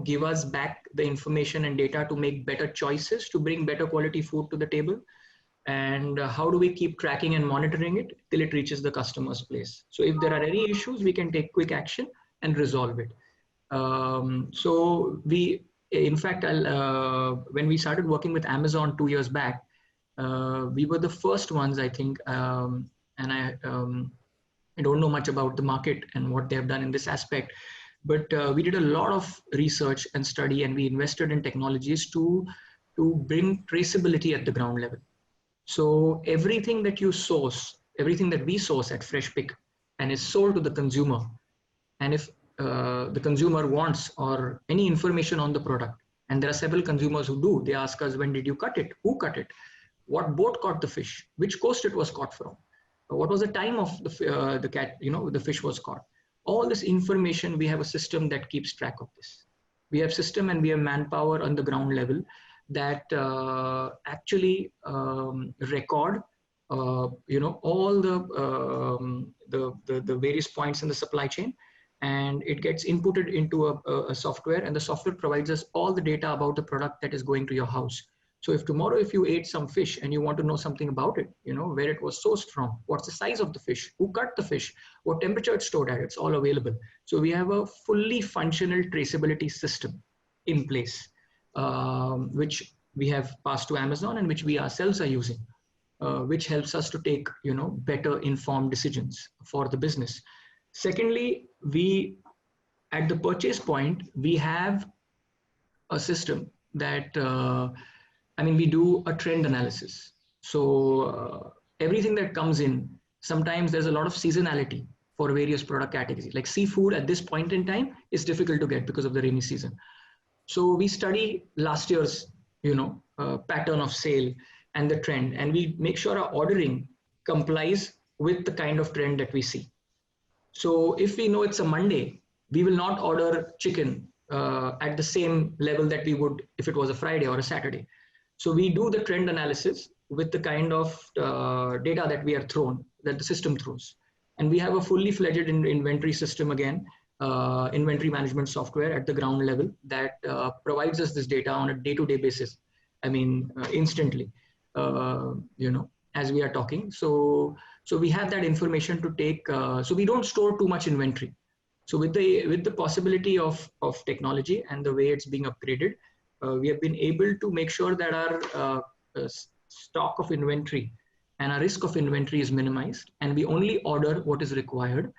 give us back the information and data to make better choices, to bring better quality food to the table? And how do we keep tracking and monitoring it till it reaches the customer's place? So if there are any issues, we can take quick action and resolve it. So we, in fact, when we started working with Amazon 2 years back, we were the first ones, I think, and I don't know much about the market and what they have done in this aspect, but we did a lot of research and study, and we invested in technologies to bring traceability at the ground level. So everything that you source, everything that we source at Freshpick and is sold to the consumer, and if the consumer wants or any information on the product, and there are several consumers who do, they ask us, when did you cut it? Who cut it? What boat caught the fish? Which coast it was caught from? What was the time of the fish was caught? All this information, we have a system that keeps track of this. We have system and we have manpower on the ground level that actually record all the various points in the supply chain, and it gets inputted into a software, and the software provides us all the data about the product that is going to your house. So if tomorrow, if you ate some fish and you want to know something about it, where it was sourced from, what's the size of the fish, who cut the fish, what temperature it's stored at, it's all available. So we have a fully functional traceability system in place, which we have passed to Amazon and which we ourselves are using, which helps us to take, better informed decisions for the business. Secondly, at the purchase point, we have a system that, we do a trend analysis. So everything that comes in, sometimes there's a lot of seasonality for various product categories. Like seafood at this point in time is difficult to get because of the rainy season. So we study last year's, pattern of sale and the trend, and we make sure our ordering complies with the kind of trend that we see. So if we know it's a Monday, we will not order chicken at the same level that we would if it was a Friday or a Saturday. So we do the trend analysis with the kind of data that we are thrown, that the system throws. And we have a fully fledged inventory system again, inventory management software at the ground level that provides us this data on a day-to-day basis. Instantly, as we are talking. So we have that information to take, so we don't store too much inventory. So with the possibility of technology and the way it's being upgraded, we have been able to make sure that our stock of inventory and our risk of inventory is minimized, and we only order what is required,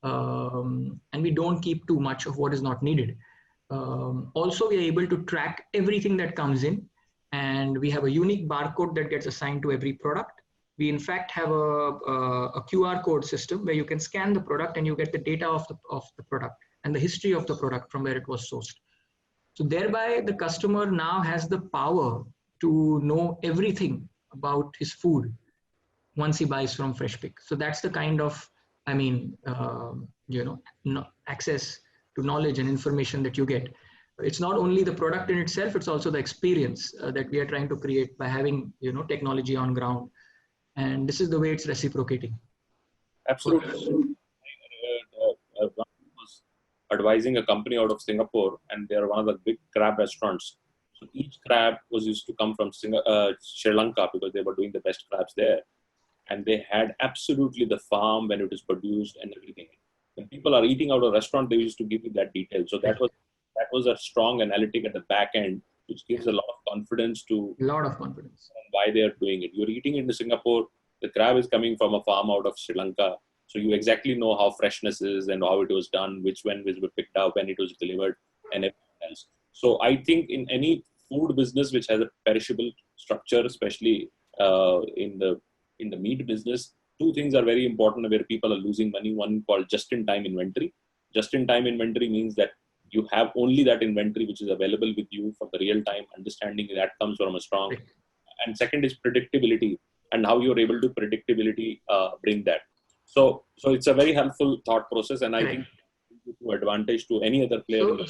and we don't keep too much of what is not needed. Also, we are able to track everything that comes in, and we have a unique barcode that gets assigned to every product. We in fact have a QR code system where you can scan the product and you get the data of the product and the history of the product from where it was sourced. So thereby the customer now has the power to know everything about his food once he buys from Freshpik. So that's the kind of, I mean, access to knowledge and information that you get. It's not only the product in itself, it's also the experience that we are trying to create by having, technology on ground. And this is the way it's reciprocating. Absolutely. I was advising a company out of Singapore, and they're one of the big crab restaurants. So each crab was used to come from Sri Lanka because they were doing the best crabs there. And they had absolutely the farm when it is produced and everything. When people are eating out of a restaurant, they used to give you that detail. So that was a strong analytic at the back end, which gives a lot of confidence to why they are doing it. You're eating into Singapore, the crab is coming from a farm out of Sri Lanka. So you exactly know how freshness is and how it was done, which when was picked up, when it was delivered, and everything else. So I think in any food business which has a perishable structure, especially in the meat business, two things are very important where people are losing money. One called just-in-time inventory. Just-in-time inventory means that you have only that inventory which is available with you for the real-time understanding that comes from a strong. And second is predictability, and how you're able to predictability bring that. So it's a very helpful thought process, and I think to advantage to any other player.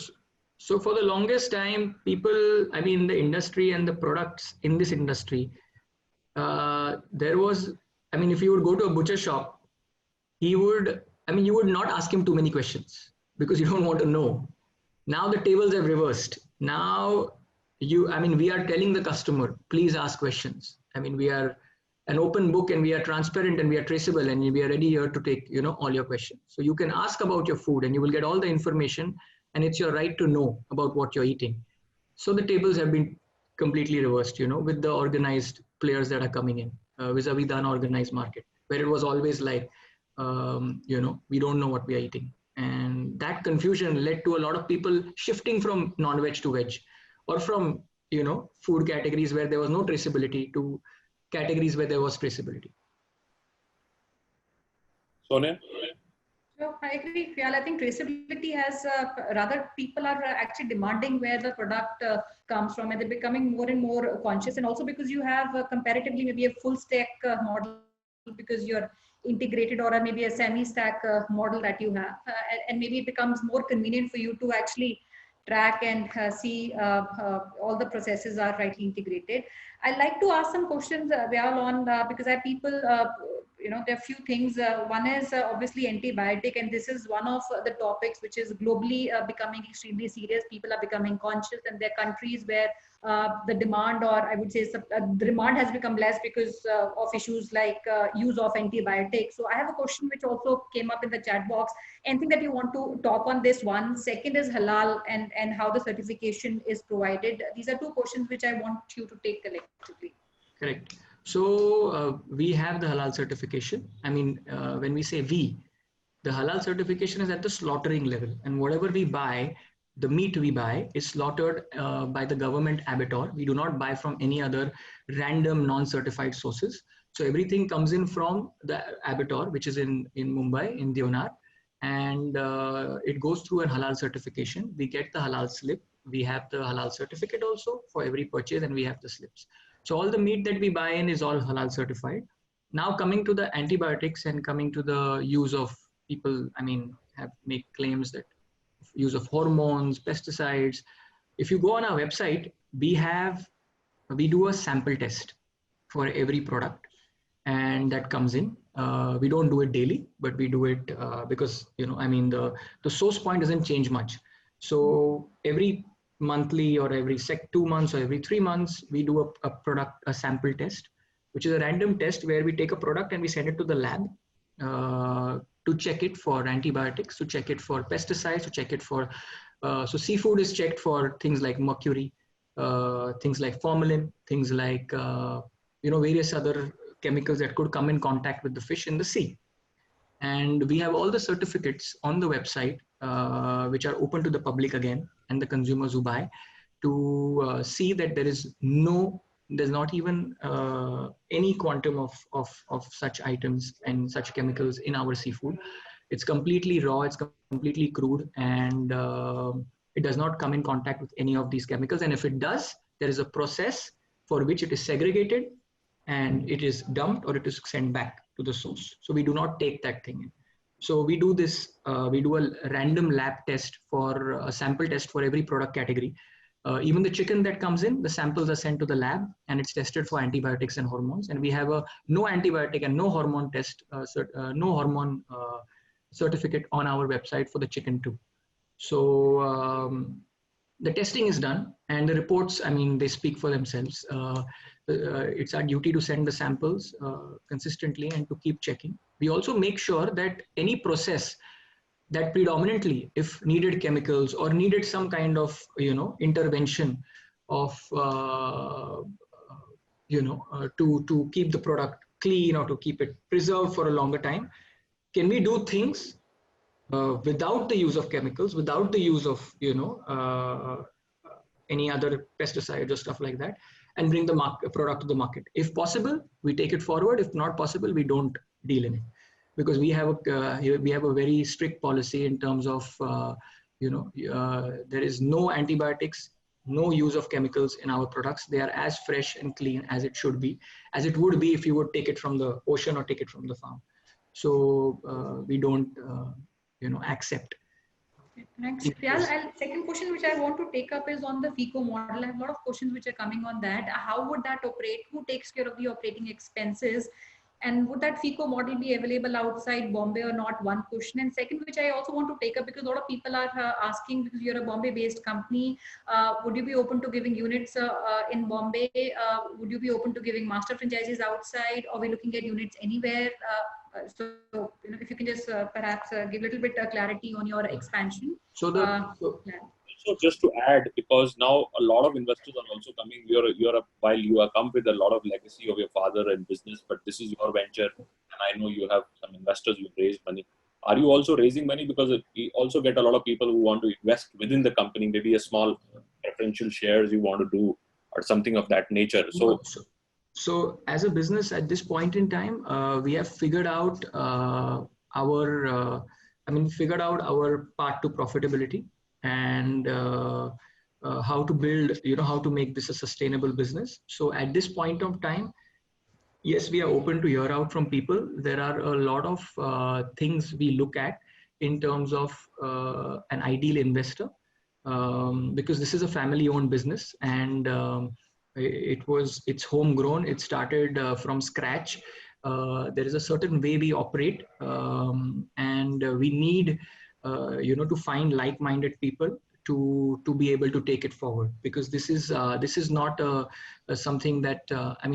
So for the longest time, people, I mean, the industry and the products in this industry, there was, I mean, if you would go to a butcher shop, you would not ask him too many questions because you don't want to know. Now the tables have reversed. Now we are telling the customer, please ask questions. I mean, we are an open book and we are transparent and we are traceable and we are ready here to take, all your questions. So you can ask about your food and you will get all the information, and it's your right to know about what you're eating. So the tables have been completely reversed, with the organized players that are coming in, vis-a-vis the unorganized market, where it was always like, we don't know what we are eating. And that confusion led to a lot of people shifting from non-veg to veg, or from, food categories where there was no traceability to categories where there was traceability. Sonia? So I agree. Yeah, I think traceability has rather people are actually demanding where the product comes from, and they're becoming more and more conscious. And also because you have comparatively maybe a full stack model, because you're integrated, or maybe a semi-stack model that you have, and maybe it becomes more convenient for you to actually track and see all the processes are rightly integrated. I'd like to ask some questions, Vyal, on because I have people, there are a few things. One is obviously antibiotic, and this is one of the topics which is globally becoming extremely serious. People are becoming conscious, and there are countries where the demand, or I would say the demand has become less because of issues like use of antibiotics. So I have a question which also came up in the chat box. Anything that you want to talk on this one? Second is halal and how the certification is provided. These are two questions which I want you to take collectively. Correct. So we have the halal certification. I mean, when we say the halal certification is at the slaughtering level, and whatever we buy, the meat we buy is slaughtered by the government abattoir. We do not buy from any other random non-certified sources. So everything comes in from the abattoir, which is in Mumbai, in Deonar, and it goes through a halal certification. We get the halal slip. We have the halal certificate also for every purchase, and we have the slips. So all the meat that we buy in is all halal certified. Now coming to the antibiotics and coming to the use of people, make claims that use of hormones, pesticides. If you go on our website, we do a sample test for every product, and that comes in. We don't do it daily, but we do it because, the source point doesn't change much. So every monthly or every 2 months or every 3 months, we do a sample test, which is a random test where we take a product and we send it to the lab. to check it for antibiotics, to check it for pesticides, to check it for, so seafood is checked for things like mercury, things like formalin, things like, various other chemicals that could come in contact with the fish in the sea. And we have all the certificates on the website, which are open to the public again, and the consumers who buy, to see that there's not even any quantum of such items and such chemicals in our seafood. It's completely raw, it's completely crude, and it does not come in contact with any of these chemicals. And if it does, there is a process for which it is segregated and it is dumped or it is sent back to the source. So we do not take that thing in. So we do this, we do a random lab test for a sample test for every product category. Even the chicken that comes in, the samples are sent to the lab and it's tested for antibiotics and hormones. And we have a no antibiotic and no hormone test, no hormone certificate on our website for the chicken too. So the testing is done and the reports, I mean, they speak for themselves. It's our duty to send the samples consistently and to keep checking. We also make sure that any process that predominantly, if needed chemicals or needed some kind of, intervention of, to keep the product clean or to keep it preserved for a longer time, can we do things without the use of chemicals, without the use of, any other pesticides or stuff like that, and bring the product to the market. If possible, we take it forward. If not possible, we don't deal in it, because we have a very strict policy in terms of, there is no antibiotics, no use of chemicals in our products. They are as fresh and clean as it should be, as it would be if you would take it from the ocean or take it from the farm. So we don't, accept. Thanks. Second question which I want to take up is on the FICO model. I have a lot of questions which are coming on that. How would that operate? Who takes care of the operating expenses? And would that FICO model be available outside Bombay or not? One question. And second, which I also want to take up, because a lot of people are asking, because you're a Bombay-based company, would you be open to giving units in Bombay? Would you be open to giving master franchises outside? Or are we looking at units anywhere? So, if you can just perhaps give a little bit clarity on your expansion. So just to add, because now a lot of investors are also coming. While you are come with a lot of legacy of your father and business, but this is your venture, and I know you have some investors who've raised money. Are you also raising money? Because we also get a lot of people who want to invest within the company, maybe a small preferential shares you want to do or something of that nature. So as a business at this point in time, we have figured out our path to profitability and how to build, how to make this a sustainable business. So at this point of time, yes, we are open to hear out from people. There are a lot of things we look at in terms of an ideal investor, because this is a family-owned business and it's homegrown. It started from scratch. There is a certain way we operate, and we need, to find like-minded people to be able to take it forward. Because this is not something that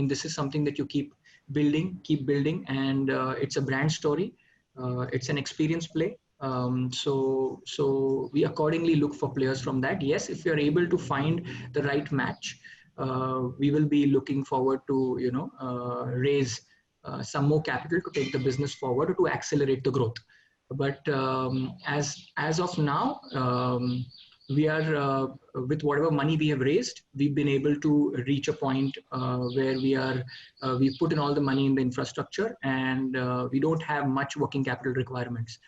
this is something that you keep building, and it's a brand story. It's an experience play. So we accordingly look for players from that. Yes, if you're able to find the right match, we will be looking forward to, raise some more capital to take the business forward or to accelerate the growth. But as of now, we are with whatever money we have raised, we've been able to reach a point where we put in all the money in the infrastructure, and we don't have much working capital requirements.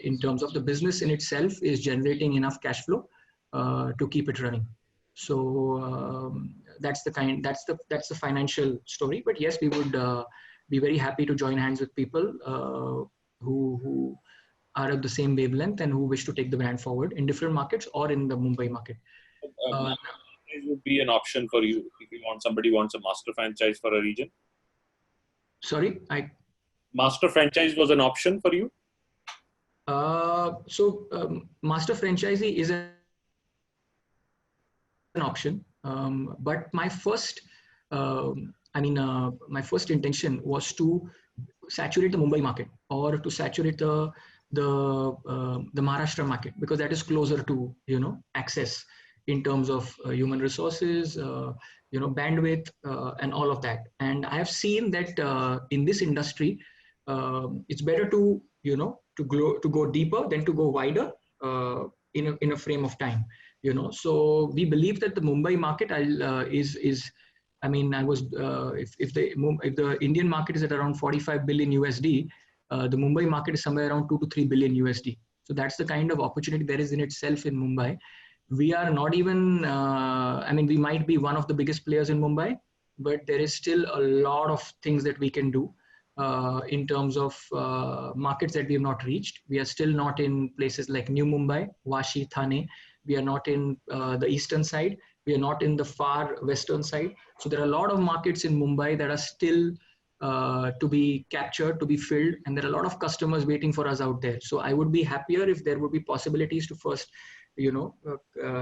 In terms of the business in itself is generating enough cash flow to keep it running. So that's the financial story. But yes, we would be very happy to join hands with people who are of the same wavelength and who wish to take the brand forward in different markets or in the Mumbai market. It would be an option for you if you somebody wants a master franchise for a region. Sorry, master franchise was an option for you. Master franchisee is an option, but my first intention was to saturate the Mumbai market or to saturate the Maharashtra market, because that is closer to, you know, access in terms of human resources, you know, bandwidth, and all of that. And I have seen that in this industry, it's better to, you know, to go deeper than to go wider in a frame of time, you know. So we believe that the Mumbai market is I mean, if the Indian market is at around 45 billion USD, the Mumbai market is somewhere around 2 to 3 billion USD. So that's the kind of opportunity there is in itself in Mumbai. We are not even, I mean, we might be one of the biggest players in Mumbai, but there is still a lot of things that we can do in terms of markets that we have not reached. We are still not in places like New Mumbai, Vashi, Thane. We are not in the eastern side. We are not in the far western side. So there are a lot of markets in Mumbai that are still to be captured, to be filled, and there are a lot of customers waiting for us out there. So I would be happier if there would be possibilities to first, you know,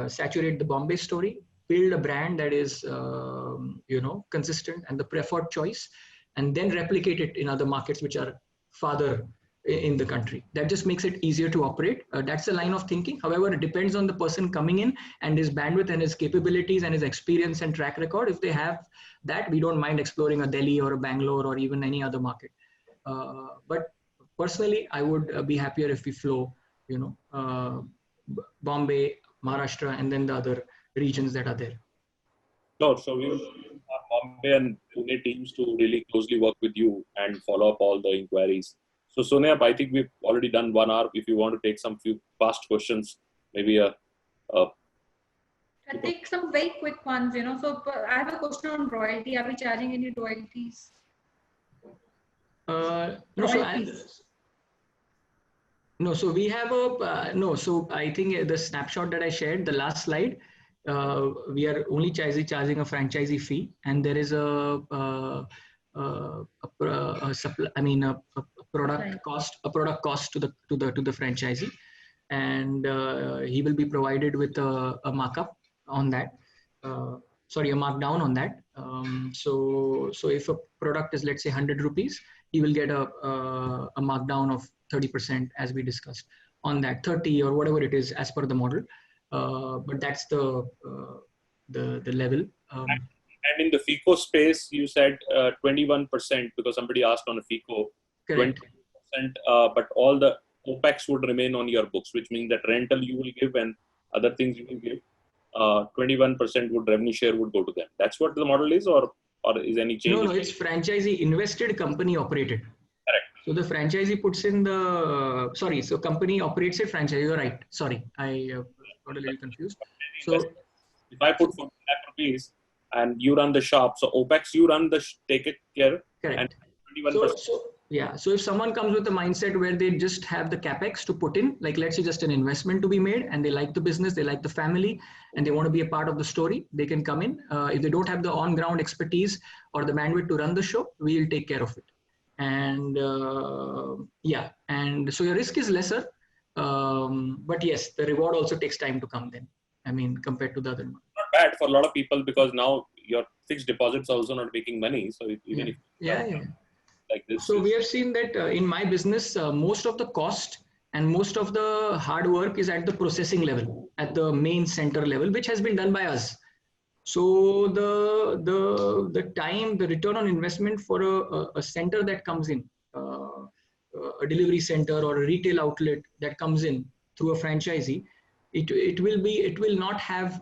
saturate the Bombay story, build a brand that is, you know, consistent and the preferred choice, and then replicate it in other markets which are farther in the country. That just makes it easier to operate. That's the line of thinking. However, it depends on the person coming in and his bandwidth and his capabilities and his experience and track record. If they have that, we don't mind exploring a Delhi or a Bangalore or even any other market. But personally, I would be happier if we flow, you know, Bombay, Maharashtra, and then the other regions that are there. Sure. So we will our Bombay and Pune teams to really closely work with you and follow up all the inquiries. So Sonia, I think we've already done 1 hour. If you want to take some few fast questions, maybe I'll take some very quick ones, you know. So I have a question on royalty. Are we charging any royalties? No, so we have a, no, so I think the snapshot that I shared, the last slide, we are only charging a franchisee fee, and there is a product cost to the franchisee, and he will be provided with a markup on that. Sorry, a markdown on that. So if a product is, let's say, 100 rupees, he will get a markdown of 30%, as we discussed, on that 30 or whatever it is as per the model. But that's the level. And in the FICO space, you said 21%, because somebody asked on a FICO. Correct. 20%, but all the OPEX would remain on your books, which means that rental you will give and other things you will give. 21% would revenue share would go to them. That's what the model is, or is any change? No, it's franchisee invested, company operated. Correct. So the franchisee puts in the, sorry, so company operates it, franchise, you're right. Sorry, I got a little confused. So if I put 4 lakh rupees and you run the shop, so OPEX, you run the, take it care. Correct. And 21%. So if someone comes with a mindset where they just have the capex to put in, like let's say just an investment to be made, and they like the business, they like the family, and they want to be a part of the story, they can come in. If they don't have the on-ground expertise or the bandwidth to run the show, we will take care of it. And yeah, and so your risk is lesser, but yes, the reward also takes time to come then. I mean, compared to the other one. Not bad for a lot of people, because now your fixed deposits are also not making money. So even if like this. So we have seen that in my business, most of the cost and most of the hard work is at the processing level, at the main center level, which has been done by us. So the time, the return on investment for a center that comes in, a delivery center or a retail outlet that comes in through a franchisee, it will not have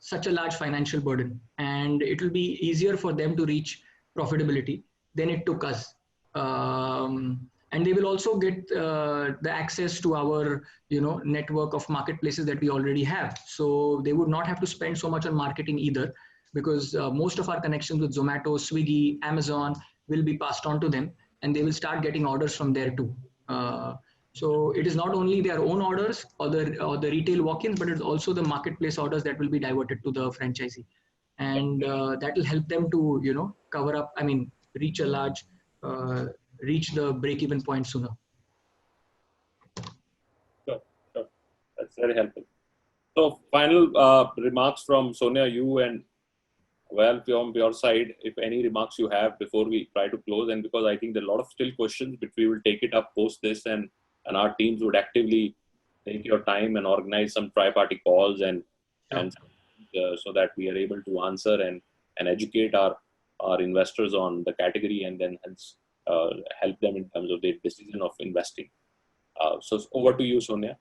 such a large financial burden, and it will be easier for them to reach profitability than it took us. And they will also get the access to our, network of marketplaces that we already have. So they would not have to spend so much on marketing either, because most of our connections with Zomato, Swiggy, Amazon will be passed on to them, and they will start getting orders from there too. So it is not only their own orders or the retail walk-ins, but it's also the marketplace orders that will be diverted to the franchisee. And that will help them to, cover up, reach reach the break-even point sooner. Sure. That's very helpful. So final remarks from Sonia, you and Well, from your side, if any remarks you have before we try to close, and because I think there are a lot of still questions, but we will take it up post this, and our teams would actively take your time and organize some tri-party calls and so that we are able to answer and educate our investors on the category, and then hence help them in terms of their decision of investing. So over to you, Sonia.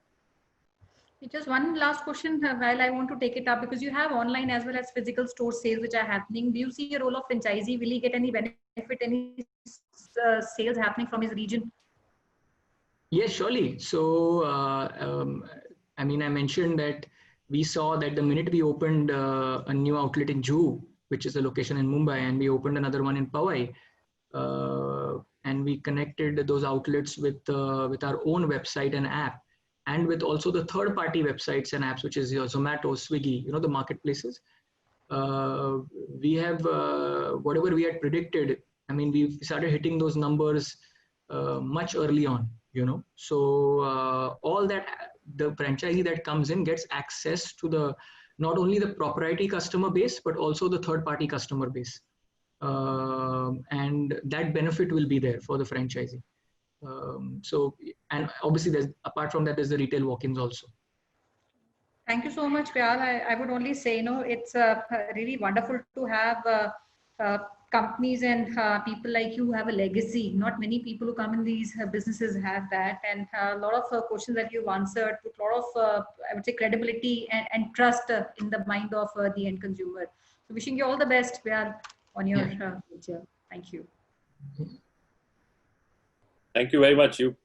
Just one last question while I want to take it up, because you have online as well as physical store sales which are happening. Do you see a role of franchisee? Will he get any benefit, any sales happening from his region? Yes, surely. So, I mean, I mentioned that we saw that the minute we opened a new outlet in Juhu, which is a location in Mumbai, and we opened another one in Powai, and we connected those outlets with our own website and app, and with also the third-party websites and apps, which is your Zomato, Swiggy, you know, the marketplaces. We have whatever we had predicted. I mean, we started hitting those numbers much early on, you know. So all that, the franchisee that comes in gets access to the not only the proprietary customer base, but also the third-party customer base, and that benefit will be there for the franchisee. So, and obviously there's, apart from that, there's the retail walk-ins also. Thank you so much, Vyal. I would only say, you know, it's really wonderful to have companies and people like you who have a legacy. Not many people who come in these businesses have that, and a lot of questions that you've answered with a lot of, I would say, credibility and trust in the mind of the end consumer. So wishing you all the best, Vyal, on your future. Thank you. Thank you very much. You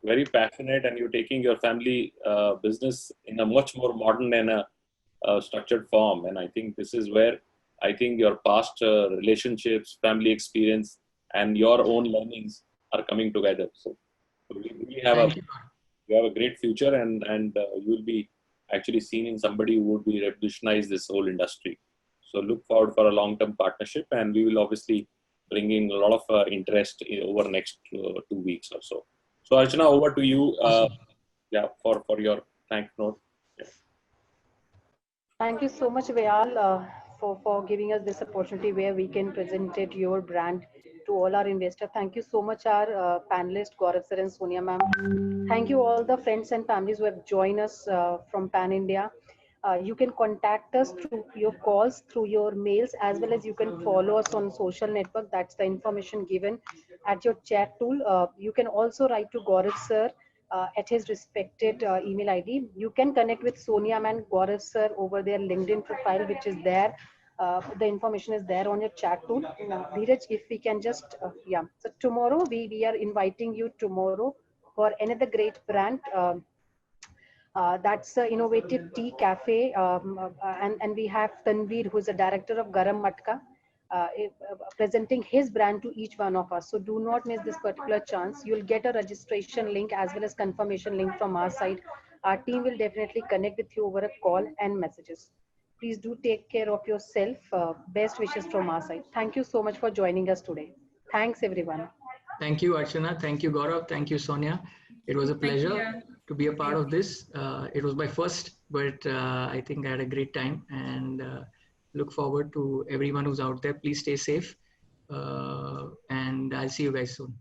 very passionate, and you're taking your family business in a much more modern and a structured form. And I think this is where I think your past relationships, family experience, and your own learnings are coming together. So we have you have a great future, and you will be actually seen in somebody who would be revolutionize this whole industry. So look forward for a long-term partnership, and we will obviously bring in a lot of interest over the next 2 weeks or so. So Archana, over to you. Yeah, for your thank note. Yeah. Thank you so much, Vyal, for giving us this opportunity where we can present your brand to all our investors. Thank you so much, our panelists, Gaurav sir and Sonia ma'am. Thank you all the friends and families who have joined us from Pan India. You can contact us through your calls, through your mails, as well as you can follow us on social network. That's the information given at your chat tool. You can also write to Gaurav sir at his respected email ID. You can connect with Sonia and Gaurav sir over their LinkedIn profile, which is there. The information is there on your chat tool. Dheeraj, if we can just, yeah. So tomorrow we are inviting you tomorrow for another great brand. That's Innovative Tea Cafe, and we have Tanveer, who's the director of Garam Matka, presenting his brand to each one of us. So do not miss this particular chance. You'll get a registration link as well as confirmation link from our side. Our team will definitely connect with you over a call and messages. Please do take care of yourself. Best wishes from our side. Thank you so much for joining us today. Thanks, everyone. Thank you, Archana. Thank you, Gaurav. Thank you, Sonia. It was a pleasure to be a part of this. It was my first, but I think I had a great time, and look forward to everyone who's out there. Please stay safe, and I'll see you guys soon.